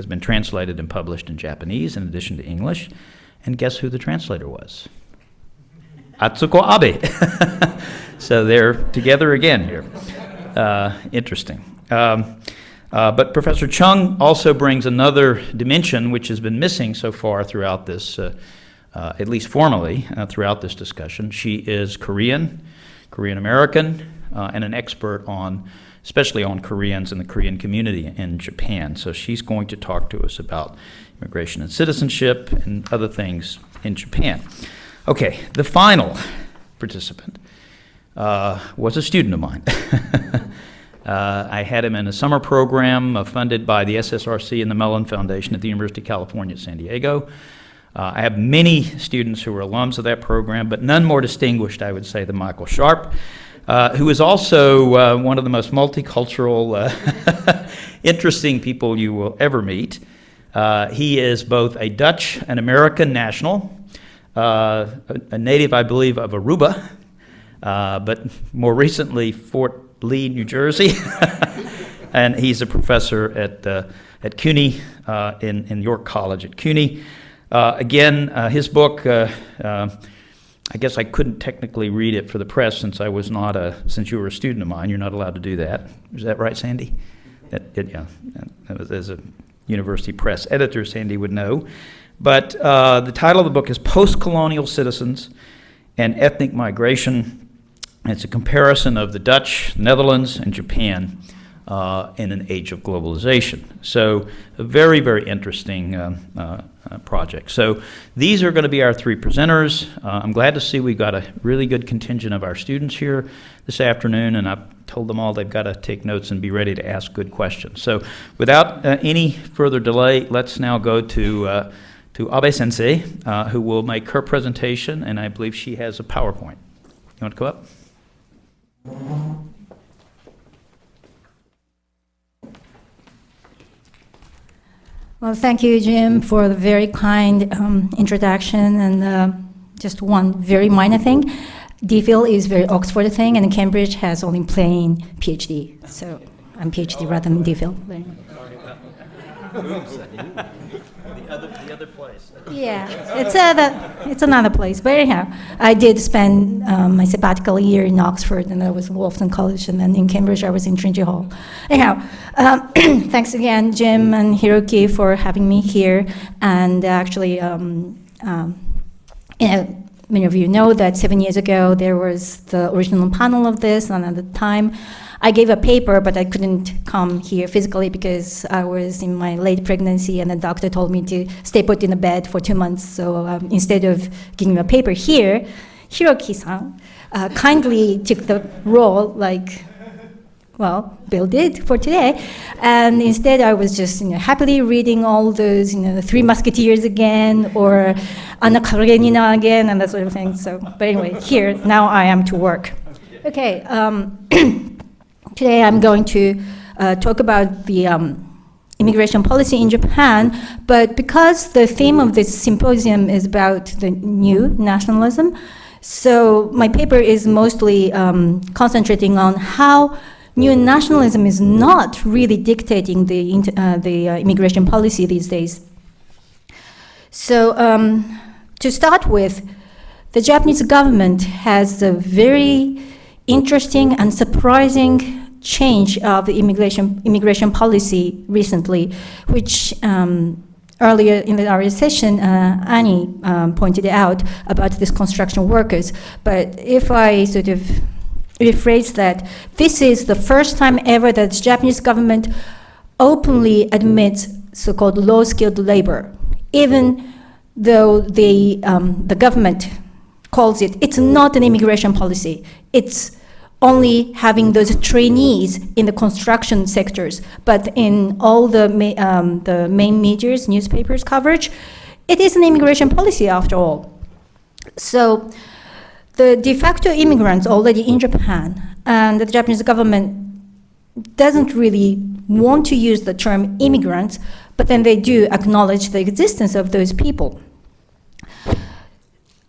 has been translated and published in Japanese in addition to English. And guess who the translator was? Atsuko Abe. So they're together again here. Interesting. But Professor Chung also brings another dimension which has been missing so far throughout this, at least formally, throughout this discussion. She is Korean, Korean American, and an expert on, especially on Koreans and the Korean community in Japan. So she's going to talk to us about immigration and citizenship and other things in Japan. Okay, the final participant was a student of mine. I had him in a summer program funded by the SSRC and the Mellon Foundation at the University of California at San Diego. I have many students who are alums of that program, but none more distinguished, I would say, than Michael Sharpe, who is also one of the most multicultural, interesting people you will ever meet. He is both a Dutch and American national, a native, I believe, of Aruba, but more recently Fort Lee, New Jersey, and he's a professor at CUNY in York College at CUNY. Again, his book, I guess I couldn't technically read it for the press since since you were a student of mine. You're not allowed to do that. Is that right, Sandy? Yeah. As a university press editor, Sandy would know. But the title of the book is Post-Colonial Citizens and Ethnic Migration. And it's a comparison of the Dutch, Netherlands, and Japan in an age of globalization. So a very, very interesting project. So these are going to be our three presenters. I'm glad to see we've got a really good contingent of our students here this afternoon, and I've told them all they've got to take notes and be ready to ask good questions. So without any further delay, let's now go to Abe-sensei, who will make her presentation, and I believe she has a PowerPoint. You want to come up? Well, thank you, Jim, for the very kind introduction. And just one very minor thing. DPhil is very Oxford thing, and Cambridge has only plain PhD. So I'm PhD rather than DPhil. The other place. Yeah, it's another place. But anyhow, I did spend my sabbatical year in Oxford, and I was in Wolfson College, and then in Cambridge I was in Trinity Hall. Anyhow, thanks again, Jim and Hiroki, for having me here. And actually, many of you know that 7 years ago there was the original panel of this, and at the time I gave a paper, but I couldn't come here physically because I was in my late pregnancy, and the doctor told me to stay put in the bed for 2 months. So instead of giving a paper here, Hiroki-san kindly took the role, like, well, Bill did for today. And instead I was just happily reading all those, the Three Musketeers again, or Anna Karenina again, and that sort of thing. So, but anyway, here, now I am to work. Okay. Today I'm going to talk about the immigration policy in Japan, but because the theme of this symposium is about the new nationalism, so my paper is mostly concentrating on how new nationalism is not really dictating the immigration policy these days. So to start with, the Japanese government has a very interesting and surprising change of the immigration policy recently, which earlier in our session, Annie pointed out about these construction workers. But if I sort of rephrase that, this is the first time ever that the Japanese government openly admits so-called low-skilled labor, even though the government calls it's not an immigration policy. It's only having those trainees in the construction sectors, but in all the main media's newspapers coverage, it is an immigration policy after all. So the de facto immigrants already in Japan, and the Japanese government doesn't really want to use the term immigrants, but then they do acknowledge the existence of those people.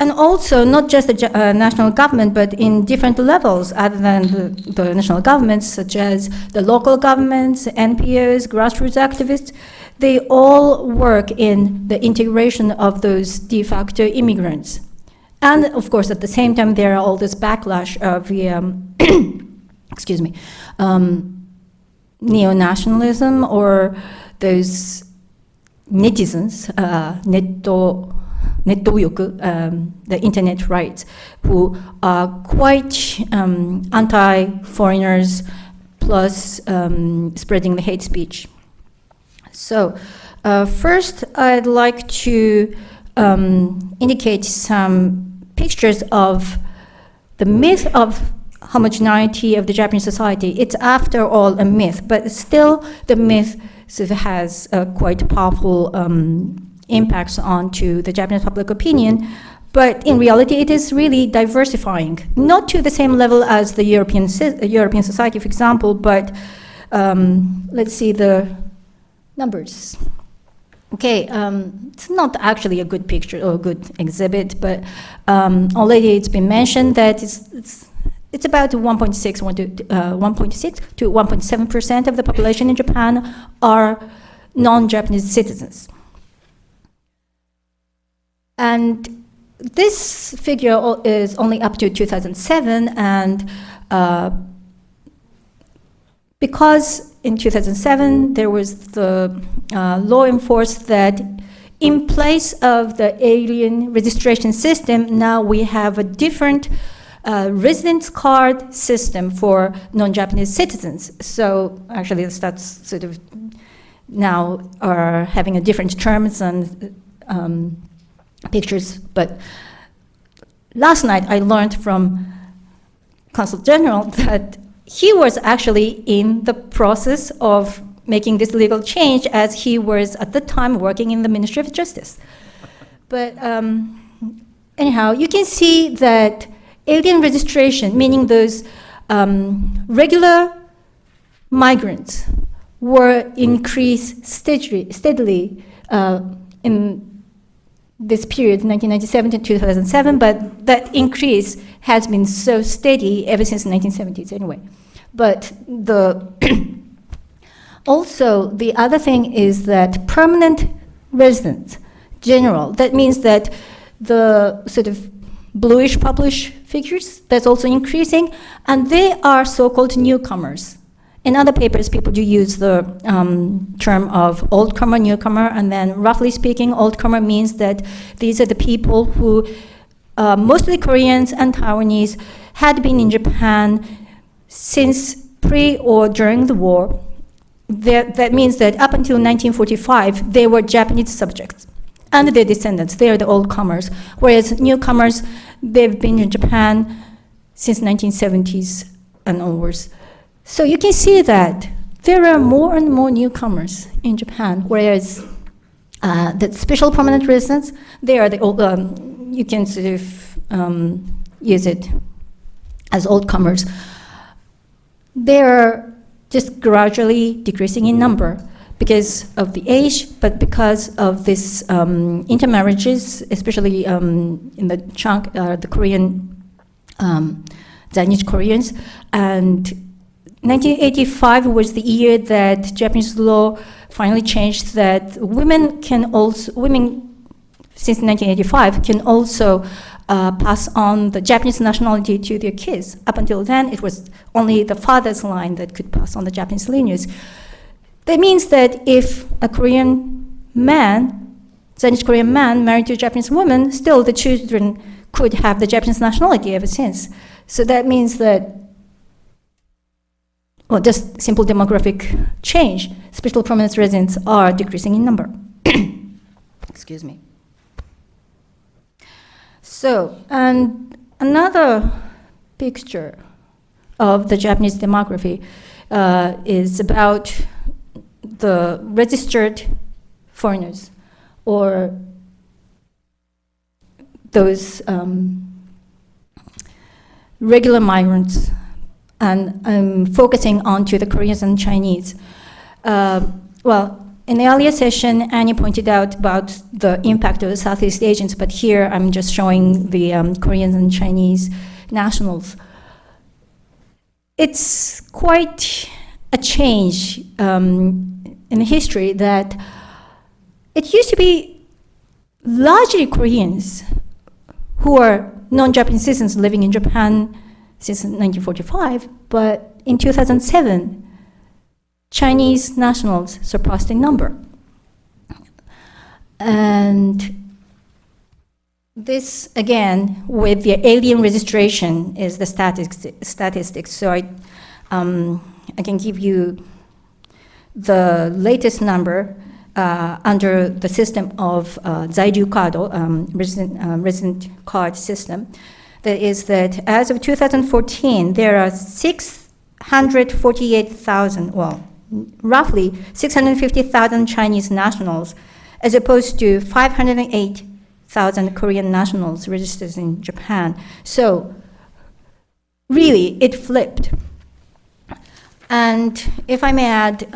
And also, not just the national government, but in different levels other than the national governments, such as the local governments, NPOs, grassroots activists, they all work in the integration of those de facto immigrants. And of course, at the same time, there are all this backlash of the, excuse me, neo-nationalism, or those netizens, the internet rights, who are quite anti-foreigners, plus spreading the hate speech. So first, I'd like to indicate some pictures of the myth of homogeneity of the Japanese society. It's after all a myth, but still the myth sort of has quite powerful impacts onto the Japanese public opinion. But in reality, it is really diversifying, not to the same level as the European society, for example, but let's see the numbers. Okay, it's not actually a good picture or a good exhibit, but already it's been mentioned that it's about 1.6 to 1.7% of the population in Japan are non-Japanese citizens. And this figure is only up to 2007, and because in 2007 there was the law enforced that in place of the alien registration system, now we have a different residence card system for non-Japanese citizens. So actually that's sort of now are having a different terms and pictures. But last night I learned from Consul General that he was actually in the process of making this legal change, as he was at the time working in the Ministry of Justice. But anyhow, you can see that alien registration, meaning those regular migrants, were increased steadily in this period, 1997 to 2007, but that increase has been so steady ever since the 1970s anyway. But also the other thing is that permanent residents, general, that means that the sort of bluish purplish figures, that's also increasing, and they are so-called newcomers. In other papers, people do use the term of old-comer, newcomer, and then roughly speaking, old-comer means that these are the people who, mostly Koreans and Taiwanese, had been in Japan since pre or during the war. That means that up until 1945, they were Japanese subjects, and their descendants, they are the old-comers, whereas newcomers, they've been in Japan since 1970s and onwards. So you can see that there are more and more newcomers in Japan, whereas the special permanent residents, they are the old, you can sort of use it as old comers. They're just gradually decreasing in number because of the age, but because of this intermarriages, especially in the Chung, the Korean, Chinese Koreans. And 1985 was the year that Japanese law finally changed, that women since 1985 can also pass on the Japanese nationality to their kids. Up until then, it was only the father's line that could pass on the Japanese lineage. That means that if a Korean man, Chinese Korean man, married to a Japanese woman, still the children could have the Japanese nationality ever since. So that means that, well, just simple demographic change, special permanent residents are decreasing in number. Excuse me. So, and another picture of the Japanese demography is about the registered foreigners, or those regular migrants, and I'm focusing on to the Koreans and Chinese. Well, in the earlier session, Annie pointed out about the impact of the Southeast Asians, but here I'm just showing the Koreans and Chinese nationals. It's quite a change in history that it used to be largely Koreans who are non-Japanese citizens living in Japan since 1945, but in 2007, Chinese nationals surpassed in number. And this, again, with the alien registration is the statistics. So I can give you the latest number under the system of Zaiju card, resident card system. That is that as of 2014, there are 648,000, well, roughly 650,000 Chinese nationals, as opposed to 508,000 Korean nationals registered in Japan. So really, it flipped. And if I may add,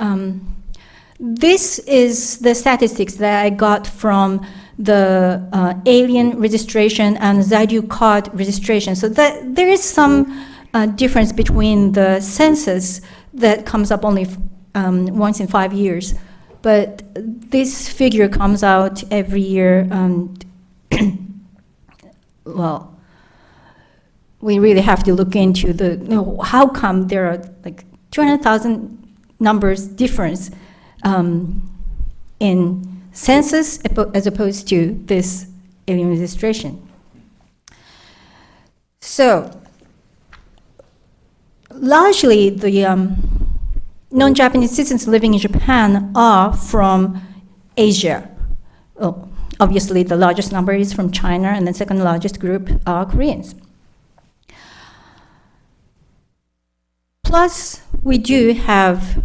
this is the statistics that I got from the alien registration and Zaiju card registration. So that there is some difference between the census that comes up only once in 5 years. But this figure comes out every year. Well, we really have to look into how come there are like 200,000 numbers difference in census as opposed to this alien registration. So largely the non-Japanese citizens living in Japan are from Asia. Oh, obviously the largest number is from China, and the second largest group are Koreans. Plus, we do have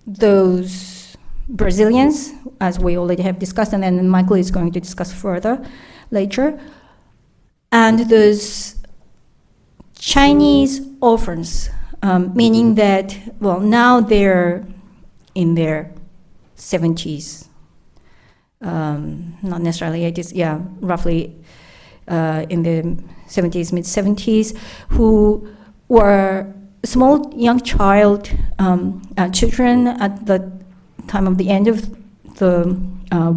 those Brazilians, as we already have discussed, and then Michael is going to discuss further later, and those Chinese orphans, meaning that, well, now they're in their 70s, not necessarily 80s, yeah, roughly in the 70s, mid-70s, who were small young children at the time of the end of the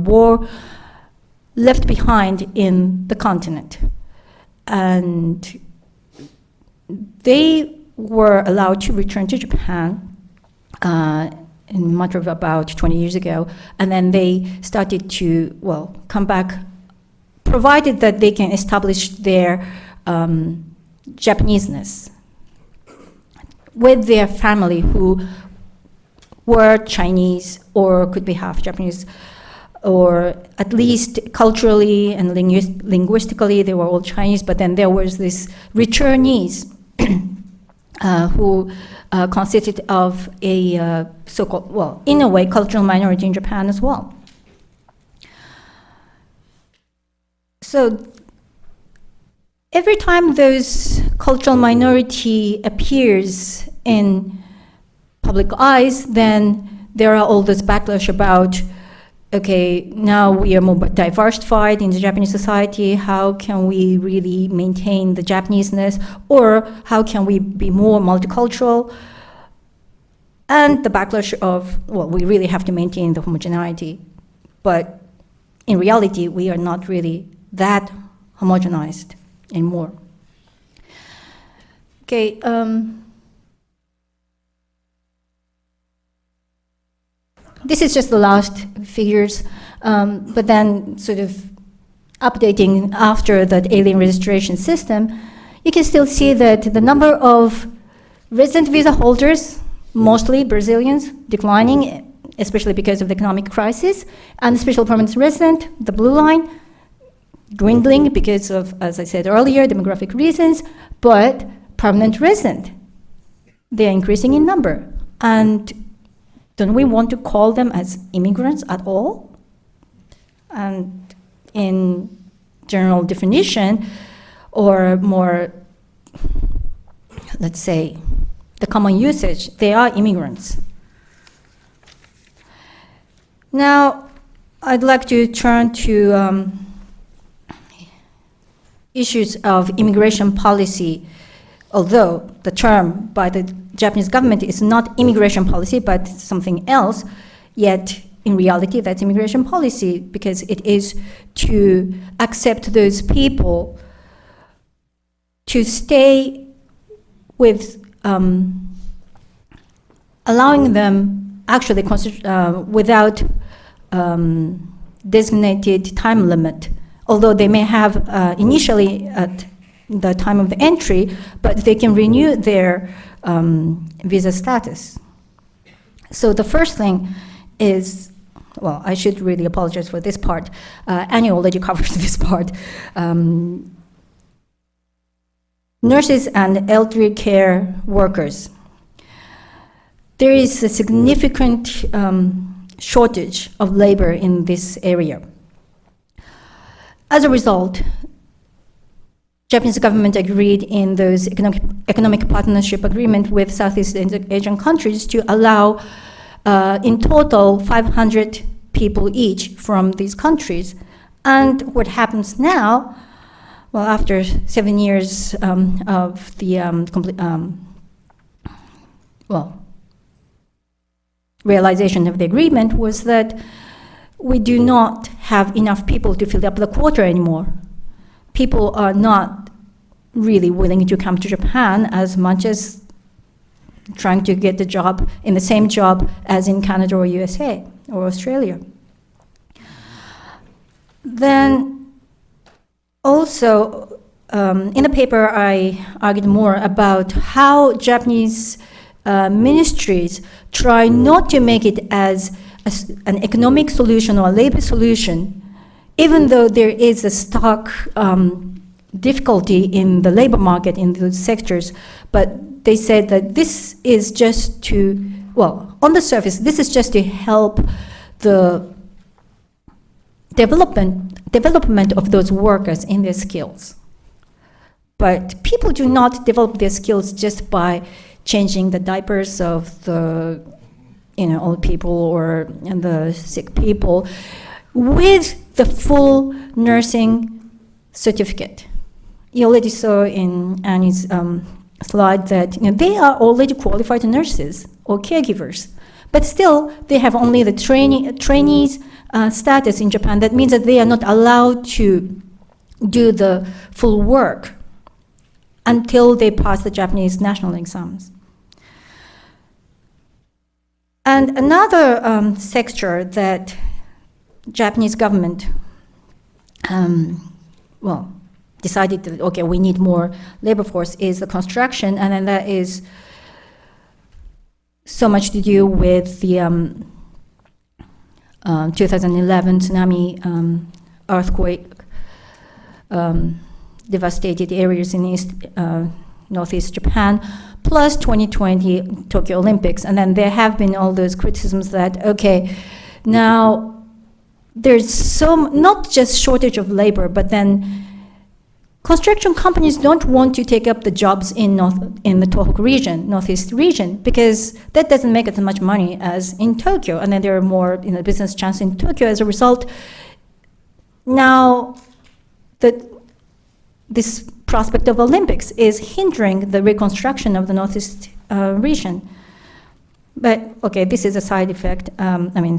war, left behind in the continent. And they were allowed to return to Japan in a matter of about 20 years ago, and then they started to, well, come back, provided that they can establish their Japaneseness with their family who were Chinese or could be half Japanese, or at least culturally and linguistically they were all Chinese, but then there was this returnees who consisted of a so-called, well, in a way, cultural minority in Japan as well. So every time those cultural minority appears in public eyes, then there are all this backlash about, okay, now we are more diversified in the Japanese society, how can we really maintain the Japaneseness, or how can we be more multicultural? And the backlash of, well, we really have to maintain the homogeneity, but in reality, we are not really that homogenized anymore. Okay, this is just the last figures, but then sort of updating after that alien registration system, you can still see that the number of resident visa holders, mostly Brazilians, declining, especially because of the economic crisis, and special permanent resident, the blue line, dwindling because of, as I said earlier, demographic reasons, but permanent resident, they're increasing in number. And don't we want to call them as immigrants at all? And in general definition, or more, let's say, the common usage, they are immigrants. Now, I'd like to turn to issues of immigration policy, although the term by the Japanese government is not immigration policy, but something else, yet in reality that's immigration policy because it is to accept those people to stay with, allowing them actually without designated time limit, although they may have initially at the time of the entry, but they can renew their visa status. So the first thing is, well, I should really apologize for this part. Annie already covered this part. Nurses and elderly care workers. There is a significant shortage of labor in this area. As a result, Japanese government agreed in those economic partnership agreement with Southeast Asian countries to allow in total 500 people each from these countries. And what happens now, well, after 7 years of the realization of the agreement, was that we do not have enough people to fill up the quota anymore. People are not really willing to come to Japan as much as trying to get the job in the same job as in Canada or USA or Australia. Then also, in the paper, I argued more about how Japanese ministries try not to make it as an economic solution or a labor solution, even though there is a stark difficulty in the labor market in those sectors. But they said that this is just to, well, on the surface, this is just to help the development of those workers in their skills. But people do not develop their skills just by changing the diapers of the old people or the sick people with the full nursing certificate. You already saw in Annie's slide that they are already qualified nurses or caregivers, but still they have only the trainees status in Japan. That means that they are not allowed to do the full work until they pass the Japanese national exams. And another sector that Japanese government, decided that, okay, we need more labor force is the construction, and then that is so much to do with the 2011 tsunami earthquake, devastated areas in northeast Japan, plus 2020 Tokyo Olympics. And then there have been all those criticisms that, okay, now there's not just shortage of labor, but then construction companies don't want to take up the jobs in the Tohoku region, northeast region, because that doesn't make as much money as in Tokyo, and then there are more business chances in Tokyo. As a result, now this prospect of Olympics is hindering the reconstruction of the northeast region. But okay, this is a side effect,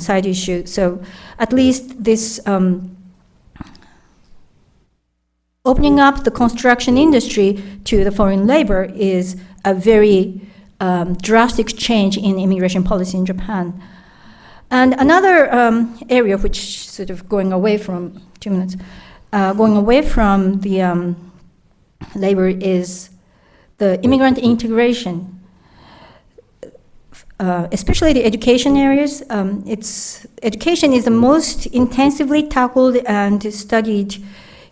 side issue. So at least this opening up the construction industry to the foreign labor is a very drastic change in immigration policy in Japan. And another area which sort of going away from the labor is the immigrant integration, especially the education areas. Education is the most intensively tackled and studied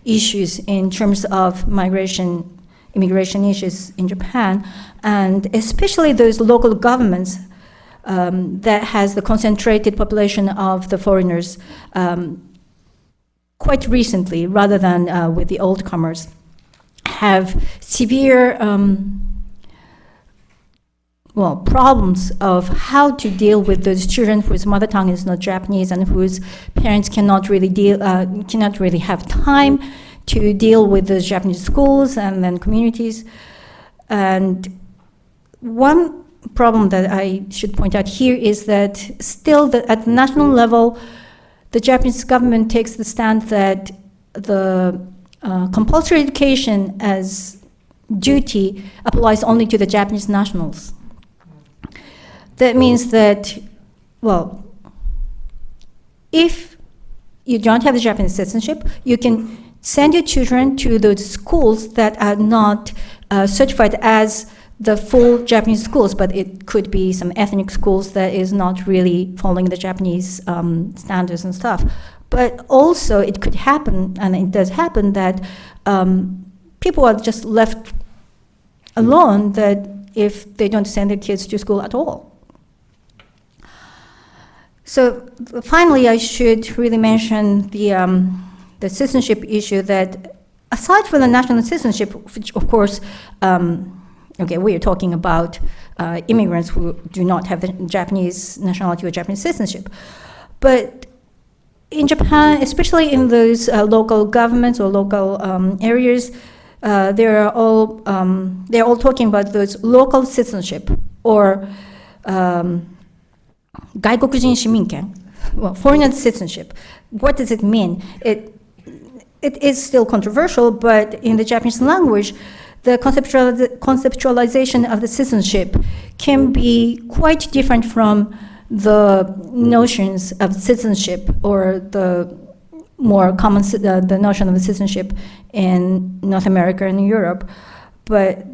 issues in terms of immigration issues in Japan, and especially those local governments that has the concentrated population of the foreigners quite recently, rather than with the old comers, have severe problems of how to deal with those children whose mother tongue is not Japanese and whose parents cannot really have time to deal with those Japanese schools and then communities. And one problem that I should point out here is that still at the national level, the Japanese government takes the stand that the compulsory education as duty applies only to the Japanese nationals. That means that, if you don't have the Japanese citizenship, you can send your children to those schools that are not certified as the full Japanese schools, but it could be some ethnic schools that is not really following the Japanese standards and stuff. But also it could happen, and it does happen, that people are just left alone that if they don't send their kids to school at all. So finally, I should really mention the citizenship issue, that aside from the national citizenship, which of course, we are talking about immigrants who do not have the Japanese nationality or Japanese citizenship. But in Japan, especially in those local governments or local areas, they're all talking about those local citizenship or 外国人市民権, foreign citizenship. What does it mean? It is still controversial, but in the Japanese language, the conceptualization of the citizenship can be quite different from the notions of citizenship, or the more common the notion of citizenship in North America and Europe. But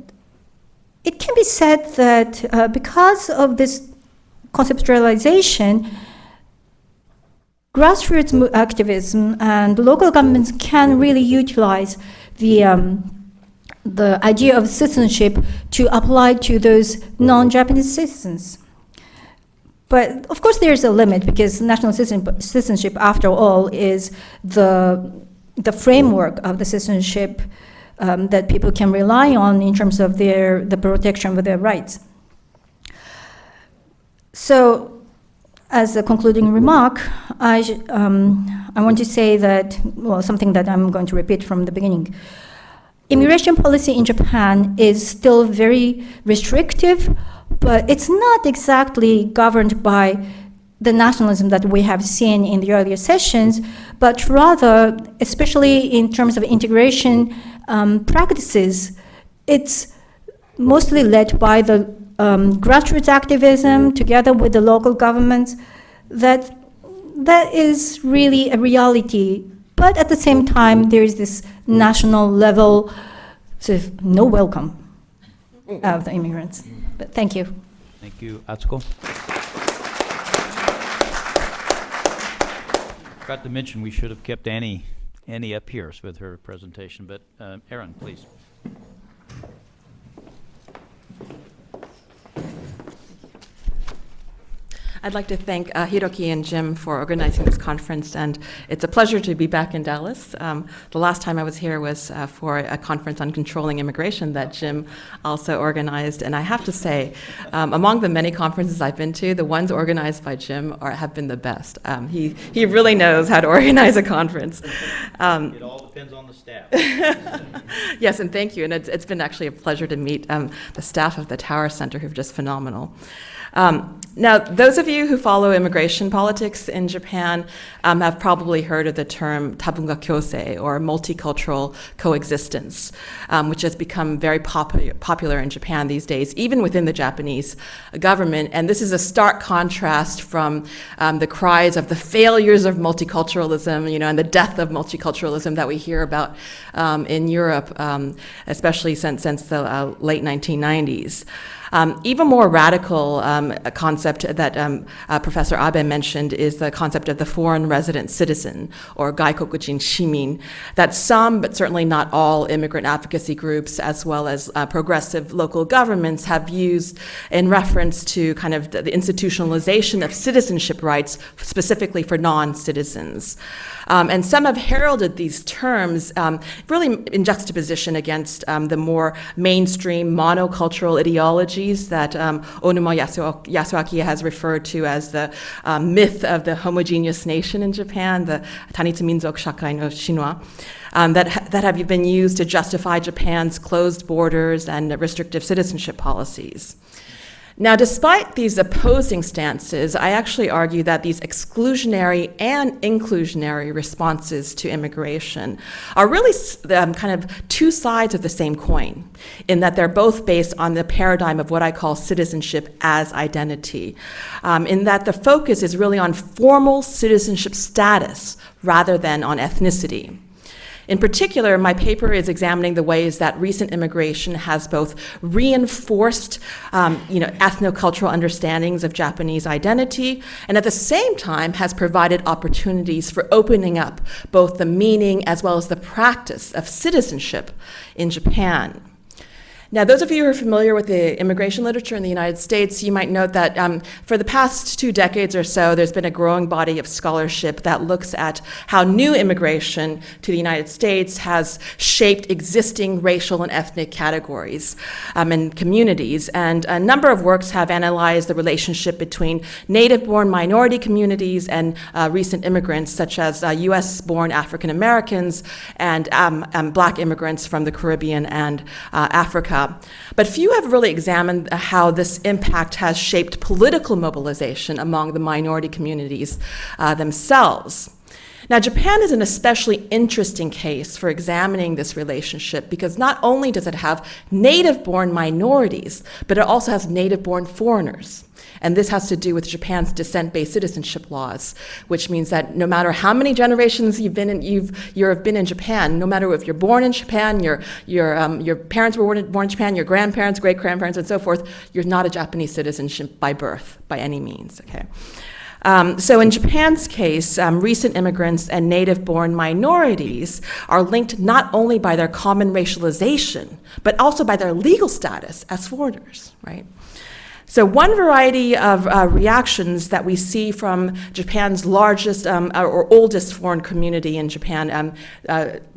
it can be said that because of this conceptualization, grassroots activism and local governments can really utilize the idea of citizenship to apply to those non-Japanese citizens. But of course there's a limit, because national citizenship, after all, is the framework of the citizenship that people can rely on in terms of the protection of their rights. So, as a concluding remark, I want to say that, something that I'm going to repeat from the beginning. Immigration policy in Japan is still very restrictive, but it's not exactly governed by the nationalism that we have seen in the earlier sessions, but rather, especially in terms of integration practices, it's mostly led by the grassroots activism together with the local governments. That is really a reality. But at the same time, there is this national level sort of no welcome of the immigrants. But thank you. Thank you, Atsuko. Forgot to mention we should have kept Annie up here with her presentation, but Erin, please. I'd like to thank Hiroki and Jim for organizing this conference, and it's a pleasure to be back in Dallas. The last time I was here was for a conference on controlling immigration that Jim also organized, and I have to say, among the many conferences I've been to, the ones organized by Jim have been the best. He really knows how to organize a conference. It all depends on the staff. Yes, and thank you, and it's been actually a pleasure to meet the staff of the Tower Center, who've just phenomenal. Now, those of you who follow immigration politics in Japan have probably heard of the term tabunga kyosei, or multicultural coexistence, which has become very popular in Japan these days, even within the Japanese government. And this is a stark contrast from the cries of the failures of multiculturalism, and the death of multiculturalism that we hear about in Europe, especially since the late 1990s. Even more radical concept that Professor Abe mentioned is the concept of the foreign resident citizen, or gaikokujin shimin, that some, but certainly not all, immigrant advocacy groups, as well as progressive local governments, have used in reference to kind of the institutionalization of citizenship rights, specifically for non-citizens. And some have heralded these terms really in juxtaposition against the more mainstream monocultural ideology mythologies that Onuma Yasuaki has referred to as the myth of the homogeneous nation in Japan, the Tanitsu Minzok Shakai no Shinwa, that have been used to justify Japan's closed borders and restrictive citizenship policies. Now, despite these opposing stances, I actually argue that these exclusionary and inclusionary responses to immigration are really kind of two sides of the same coin, in that they're both based on the paradigm of what I call citizenship as identity, in that the focus is really on formal citizenship status rather than on ethnicity. In particular, my paper is examining the ways that recent immigration has both reinforced ethnocultural understandings of Japanese identity, and at the same time has provided opportunities for opening up both the meaning as well as the practice of citizenship in Japan. Now, those of you who are familiar with the immigration literature in the United States, you might note that for the past 2 decades or so, there's been a growing body of scholarship that looks at how new immigration to the United States has shaped existing racial and ethnic categories and communities. And a number of works have analyzed the relationship between native-born minority communities and recent immigrants, such as US-born African Americans and Black immigrants from the Caribbean and Africa. But few have really examined how this impact has shaped political mobilization among the minority communities themselves. Now, Japan is an especially interesting case for examining this relationship because not only does it have native-born minorities, but it also has native-born foreigners. And this has to do with Japan's descent-based citizenship laws, which means that no matter how many generations you've been in Japan, no matter if you're born in Japan, your parents were born in Japan, your grandparents, great-grandparents, and so forth, you're not a Japanese citizen by birth, by any means, okay? So in Japan's case, recent immigrants and native-born minorities are linked not only by their common racialization, but also by their legal status as foreigners, right? So one variety of reactions that we see from Japan's largest or oldest foreign community in Japan,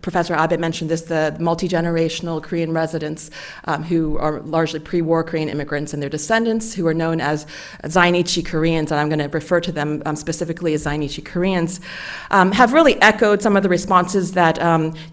Professor Abe mentioned this, the multi-generational Korean residents who are largely pre-war Korean immigrants and their descendants who are known as Zainichi Koreans, and I'm going to refer to them specifically as Zainichi Koreans, have really echoed some of the responses that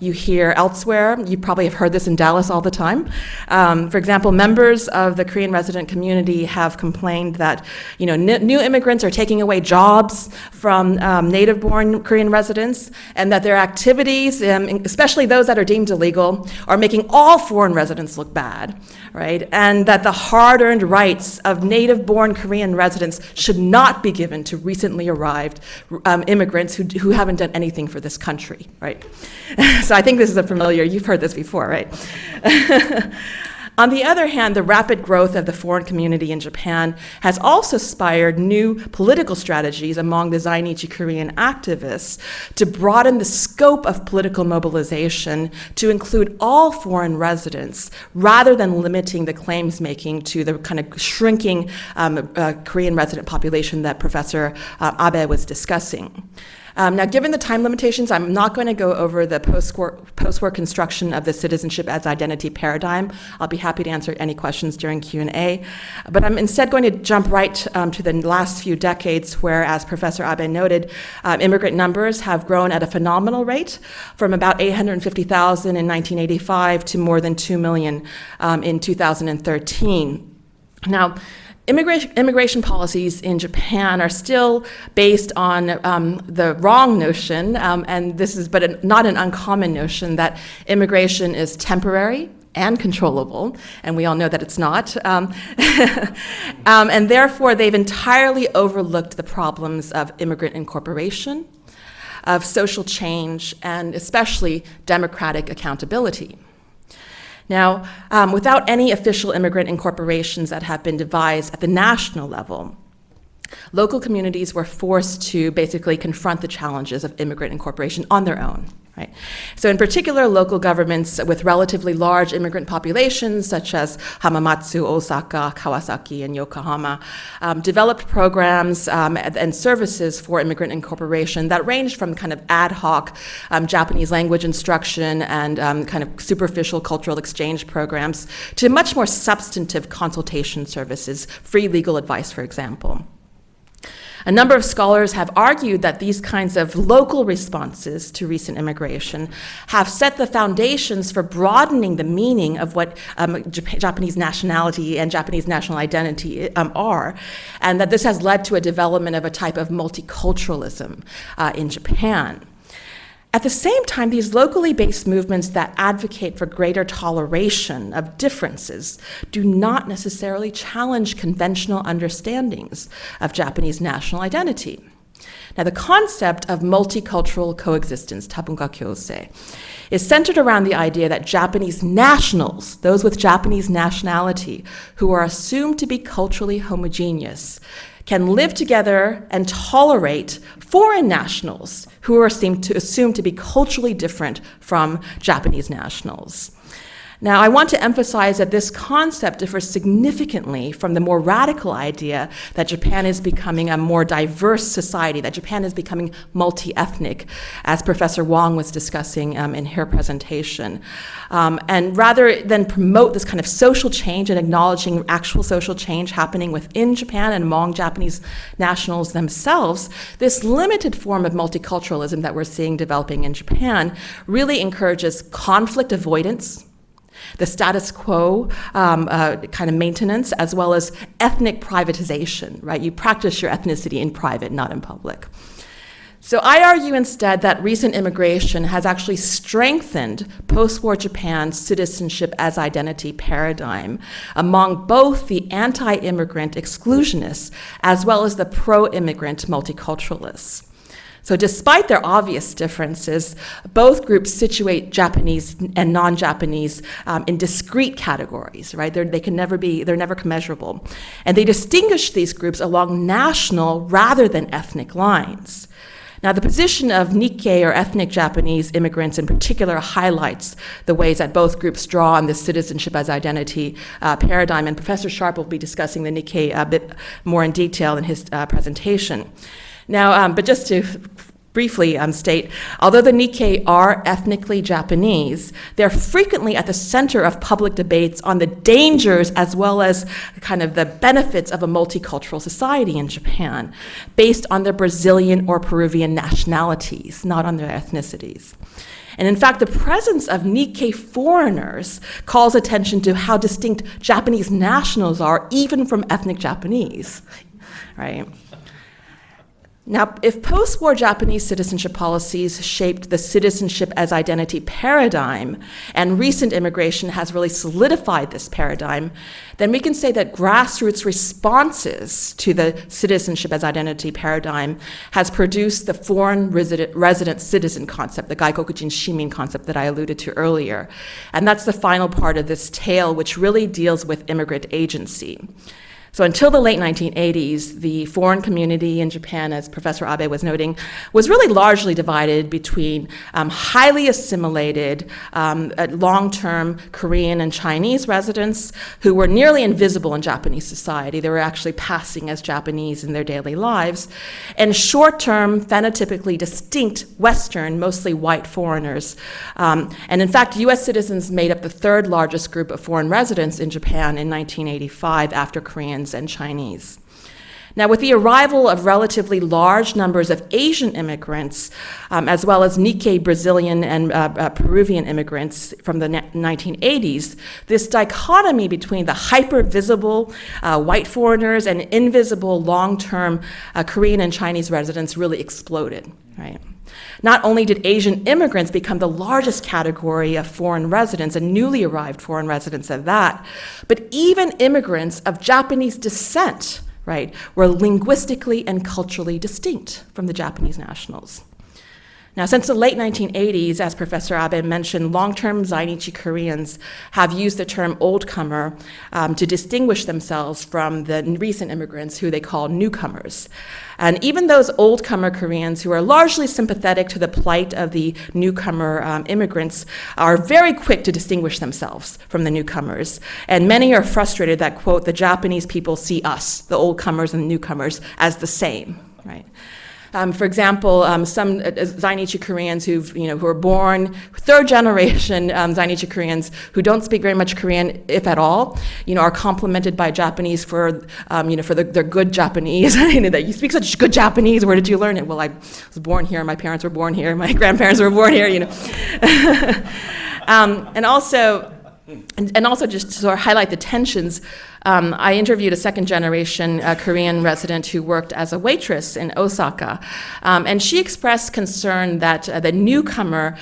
you hear elsewhere. You probably have heard this in Dallas all the time. For example, members of the Korean resident community have complained that new immigrants are taking away jobs from native-born Korean residents, and that their activities, especially those that are deemed illegal, are making all foreign residents look bad, right? And that the hard-earned rights of native-born Korean residents should not be given to recently arrived immigrants who haven't done anything for this country, right? So I think this is you've heard this before, right? On the other hand, the rapid growth of the foreign community in Japan has also inspired new political strategies among the Zainichi Korean activists to broaden the scope of political mobilization to include all foreign residents, rather than limiting the claims making to the kind of shrinking Korean resident population that Professor Abe was discussing. Now, given the time limitations, I'm not going to go over the post-war construction of the citizenship as identity paradigm. I'll be happy to answer any questions during Q&A. But I'm instead going to jump right to the last few decades where, as Professor Abe noted, immigrant numbers have grown at a phenomenal rate from about 850,000 in 1985 to more than 2 million in 2013. Now, immigration policies in Japan are still based on the wrong notion, and this is not an uncommon notion, that immigration is temporary and controllable, and we all know that it's not. And therefore, they've entirely overlooked the problems of immigrant incorporation, of social change, and especially democratic accountability. Now, without any official immigrant incorporations that have been devised at the national level, local communities were forced to basically confront the challenges of immigrant incorporation on their own. Right. So in particular, local governments with relatively large immigrant populations, such as Hamamatsu, Osaka, Kawasaki, and Yokohama, developed programs and services for immigrant incorporation that ranged from kind of ad hoc Japanese language instruction and kind of superficial cultural exchange programs to much more substantive consultation services, free legal advice, for example. A number of scholars have argued that these kinds of local responses to recent immigration have set the foundations for broadening the meaning of what Japanese nationality and Japanese national identity are, and that this has led to a development of a type of multiculturalism in Japan. At the same time, these locally based movements that advocate for greater toleration of differences do not necessarily challenge conventional understandings of Japanese national identity. Now, the concept of multicultural coexistence, tabunka kyosei, is centered around the idea that Japanese nationals, those with Japanese nationality, who are assumed to be culturally homogeneous, can live together and tolerate foreign nationals who are assumed to be culturally different from Japanese nationals. Now, I want to emphasize that this concept differs significantly from the more radical idea that Japan is becoming a more diverse society, that Japan is becoming multi-ethnic, as Professor Wong was discussing in her presentation. And rather than promote this kind of social change and acknowledging actual social change happening within Japan and among Japanese nationals themselves, this limited form of multiculturalism that we're seeing developing in Japan really encourages conflict avoidance, the status quo kind of maintenance, as well as ethnic privatization, right? You practice your ethnicity in private, not in public. So I argue instead that recent immigration has actually strengthened post-war Japan's citizenship as identity paradigm among both the anti-immigrant exclusionists as well as the pro-immigrant multiculturalists. So despite their obvious differences, both groups situate Japanese and non-Japanese in discrete categories, right? They're never commensurable. And they distinguish these groups along national rather than ethnic lines. Now, the position of Nikkei, or ethnic Japanese immigrants in particular, highlights the ways that both groups draw on this citizenship as identity paradigm, and Professor Sharpe will be discussing the Nikkei a bit more in detail in his presentation. Now, but just to briefly state, although the Nikkei are ethnically Japanese, they're frequently at the center of public debates on the dangers as well as kind of the benefits of a multicultural society in Japan, based on their Brazilian or Peruvian nationalities, not on their ethnicities. And in fact, the presence of Nikkei foreigners calls attention to how distinct Japanese nationals are, even from ethnic Japanese, right? Now, if post-war Japanese citizenship policies shaped the citizenship as identity paradigm, and recent immigration has really solidified this paradigm, then we can say that grassroots responses to the citizenship as identity paradigm has produced the foreign resident citizen concept, the Gaikokujin Shimin concept that I alluded to earlier. And that's the final part of this tale, which really deals with immigrant agency. So until the late 1980s, the foreign community in Japan, as Professor Abe was noting, was really largely divided between highly assimilated, long-term Korean and Chinese residents who were nearly invisible in Japanese society. They were actually passing as Japanese in their daily lives, and short-term, phenotypically distinct Western, mostly white foreigners. And in fact, US citizens made up the third largest group of foreign residents in Japan in 1985 after Koreans and Chinese. Now, with the arrival of relatively large numbers of Asian immigrants, as well as Nikkei Brazilian and Peruvian immigrants from the 1980s, this dichotomy between the hyper-visible white foreigners and invisible long-term Korean and Chinese residents really exploded, right? Not only did Asian immigrants become the largest category of foreign residents, and newly arrived foreign residents at that, but even immigrants of Japanese descent, right, were linguistically and culturally distinct from the Japanese nationals. Now, since the late 1980s, as Professor Abe mentioned, long-term Zainichi Koreans have used the term oldcomer to distinguish themselves from the recent immigrants who they call newcomers. And even those oldcomer Koreans who are largely sympathetic to the plight of the newcomer immigrants are very quick to distinguish themselves from the newcomers. And many are frustrated that, quote, the Japanese people see us, the oldcomers and the newcomers, as the same, right? For example, some Zainichi Koreans who are born, third generation Zainichi Koreans who don't speak very much Korean, if at all, are complimented by Japanese for their good Japanese. That you speak such good Japanese. Where did you learn it? Well, I was born here. My parents were born here. My grandparents were born here. And also just to sort of highlight the tensions, I interviewed a second-generation Korean resident who worked as a waitress in Osaka, and she expressed concern that the newcomer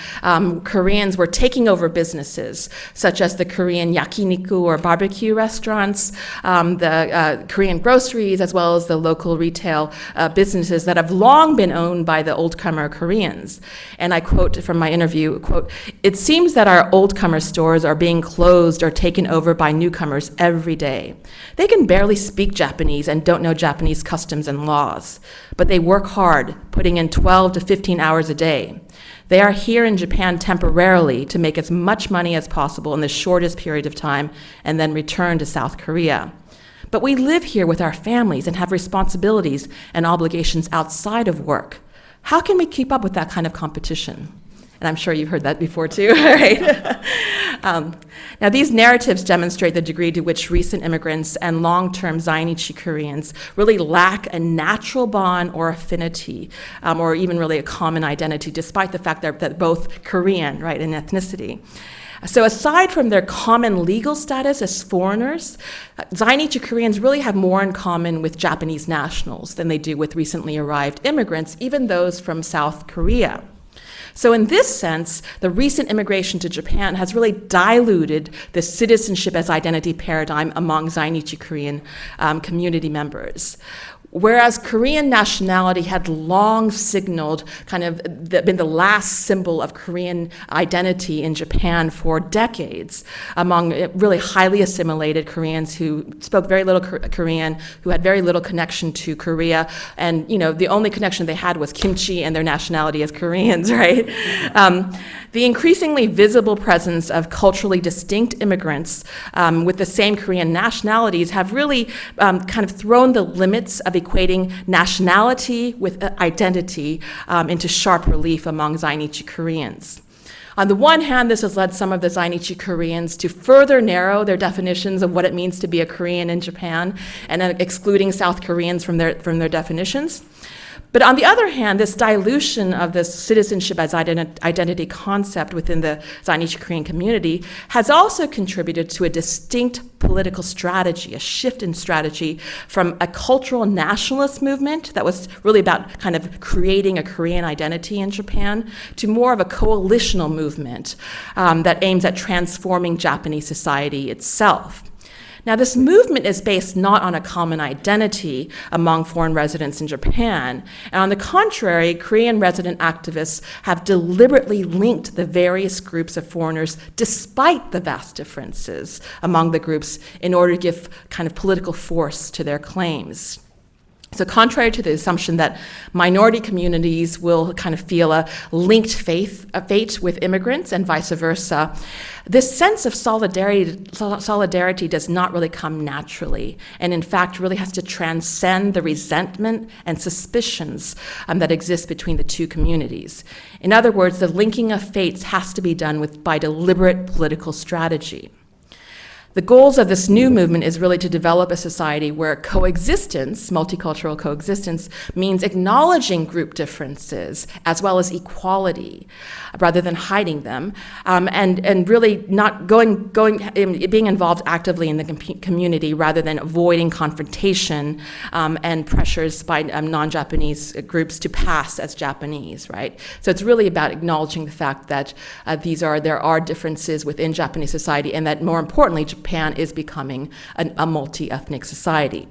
Koreans were taking over businesses, such as the Korean yakiniku or barbecue restaurants, the Korean groceries, as well as the local retail businesses that have long been owned by the oldcomer Koreans. And I quote from my interview, quote, "It seems that our oldcomer stores are being closed or taken over by newcomers every day. They can barely speak Japanese and don't know Japanese customs and laws, but they work hard, putting in 12 to 15 hours a day. They are here in Japan temporarily to make as much money as possible in the shortest period of time and then return to South Korea. But we live here with our families and have responsibilities and obligations outside of work. How can we keep up with that kind of competition?" And I'm sure you've heard that before too, right? Now, these narratives demonstrate the degree to which recent immigrants and long-term Zainichi Koreans really lack a natural bond or affinity, or even really a common identity, despite the fact that they're both Korean, right, in ethnicity. So aside from their common legal status as foreigners, Zainichi Koreans really have more in common with Japanese nationals than they do with recently arrived immigrants, even those from South Korea. So in this sense, the recent immigration to Japan has really diluted the citizenship as identity paradigm among Zainichi Korean community members. Whereas Korean nationality had long signaled been the last symbol of Korean identity in Japan for decades among really highly assimilated Koreans who spoke very little Korean, who had very little connection to Korea, and the only connection they had was kimchi and their nationality as Koreans, right? The increasingly visible presence of culturally distinct immigrants with the same Korean nationalities have really kind of thrown the limits of equating nationality with identity into sharp relief among Zainichi Koreans. On the one hand, this has led some of the Zainichi Koreans to further narrow their definitions of what it means to be a Korean in Japan, and excluding South Koreans from their definitions. But on the other hand, this dilution of the citizenship as identity concept within the Zainichi Korean community has also contributed to a distinct political strategy, a shift in strategy from a cultural nationalist movement that was really about kind of creating a Korean identity in Japan to more of a coalitional movement that aims at transforming Japanese society itself. Now, this movement is based not on a common identity among foreign residents in Japan, and on the contrary, Korean resident activists have deliberately linked the various groups of foreigners despite the vast differences among the groups in order to give kind of political force to their claims. So contrary to the assumption that minority communities will kind of feel a linked fate with immigrants and vice versa, this sense of solidarity does not really come naturally, and in fact really has to transcend the resentment and suspicions that exist between the two communities. In other words, the linking of fates has to be done by deliberate political strategy. The goals of this new movement is really to develop a society where coexistence, multicultural coexistence, means acknowledging group differences as well as equality, rather than hiding them, and really not being involved actively in the community rather than avoiding confrontation and pressures by non-Japanese groups to pass as Japanese, right? So it's really about acknowledging the fact that there are differences within Japanese society, and that more importantly, Japan is becoming a multi-ethnic society.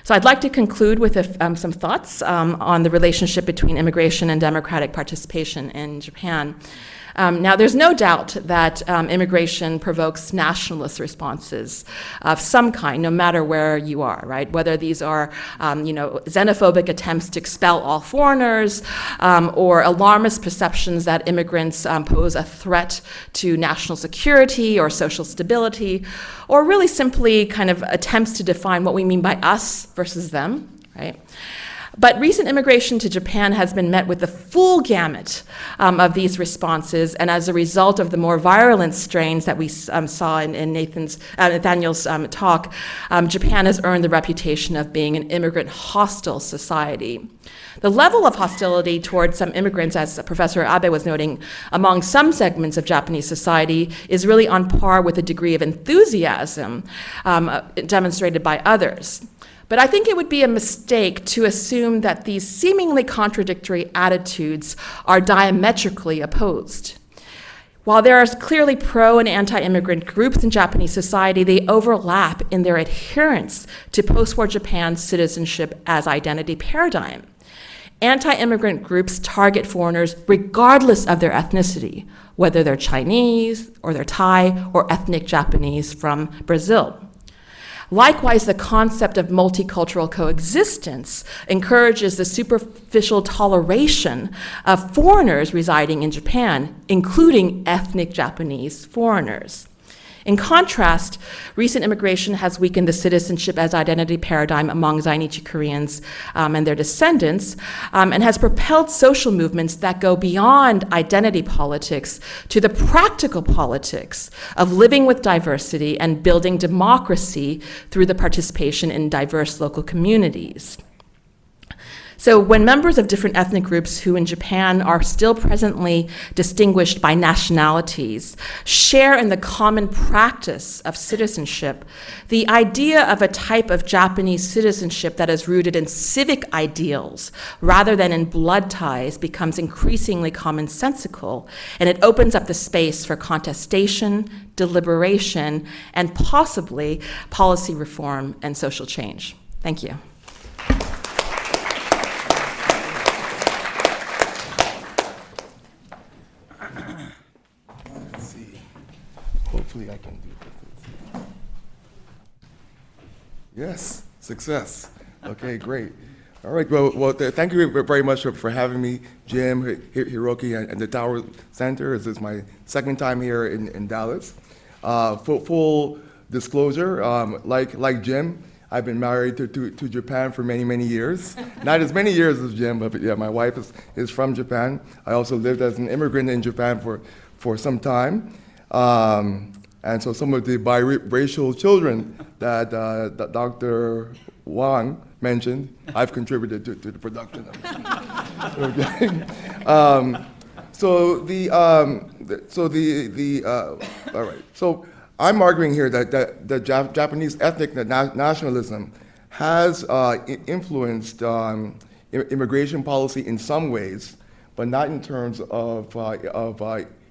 So I'd like to conclude with some thoughts on the relationship between immigration and democratic participation in Japan. Now, there's no doubt that immigration provokes nationalist responses of some kind, no matter where you are, right? Whether these are, xenophobic attempts to expel all foreigners, or alarmist perceptions that immigrants pose a threat to national security or social stability, or really simply kind of attempts to define what we mean by us versus them, right? But recent immigration to Japan has been met with the full gamut of these responses, and as a result of the more virulent strains that we saw in Nathaniel's talk, Japan has earned the reputation of being an immigrant-hostile society. The level of hostility towards some immigrants, as Professor Abe was noting, among some segments of Japanese society is really on par with the degree of enthusiasm demonstrated by others. But I think it would be a mistake to assume that these seemingly contradictory attitudes are diametrically opposed. While there are clearly pro and anti-immigrant groups in Japanese society, they overlap in their adherence to post-war Japan's citizenship as identity paradigm. Anti-immigrant groups target foreigners regardless of their ethnicity, whether they're Chinese or they're Thai or ethnic Japanese from Brazil. Likewise, the concept of multicultural coexistence encourages the superficial toleration of foreigners residing in Japan, including ethnic Japanese foreigners. In contrast, recent immigration has weakened the citizenship as identity paradigm among Zainichi Koreans and their descendants, and has propelled social movements that go beyond identity politics to the practical politics of living with diversity and building democracy through the participation in diverse local communities. So when members of different ethnic groups who in Japan are still presently distinguished by nationalities share in the common practice of citizenship, the idea of a type of Japanese citizenship that is rooted in civic ideals rather than in blood ties becomes increasingly commonsensical, and it opens up the space for contestation, deliberation, and possibly policy reform and social change. Thank you. Hopefully I can do this. Yes, success. Okay, great. All right, well, thank you very much for having me, Jim, Hiroki, and the Tower Center. This is my second time here in Dallas. Full disclosure, like Jim, I've been married to Japan for many, many years. Not as many years as Jim, but yeah, my wife is from Japan. I also lived as an immigrant in Japan for some time. And so some of the biracial children that Dr. Wang mentioned, I've contributed to the production of it. Okay. All right. So I'm arguing here that Japanese ethnic nationalism has influenced immigration policy in some ways, but not in terms of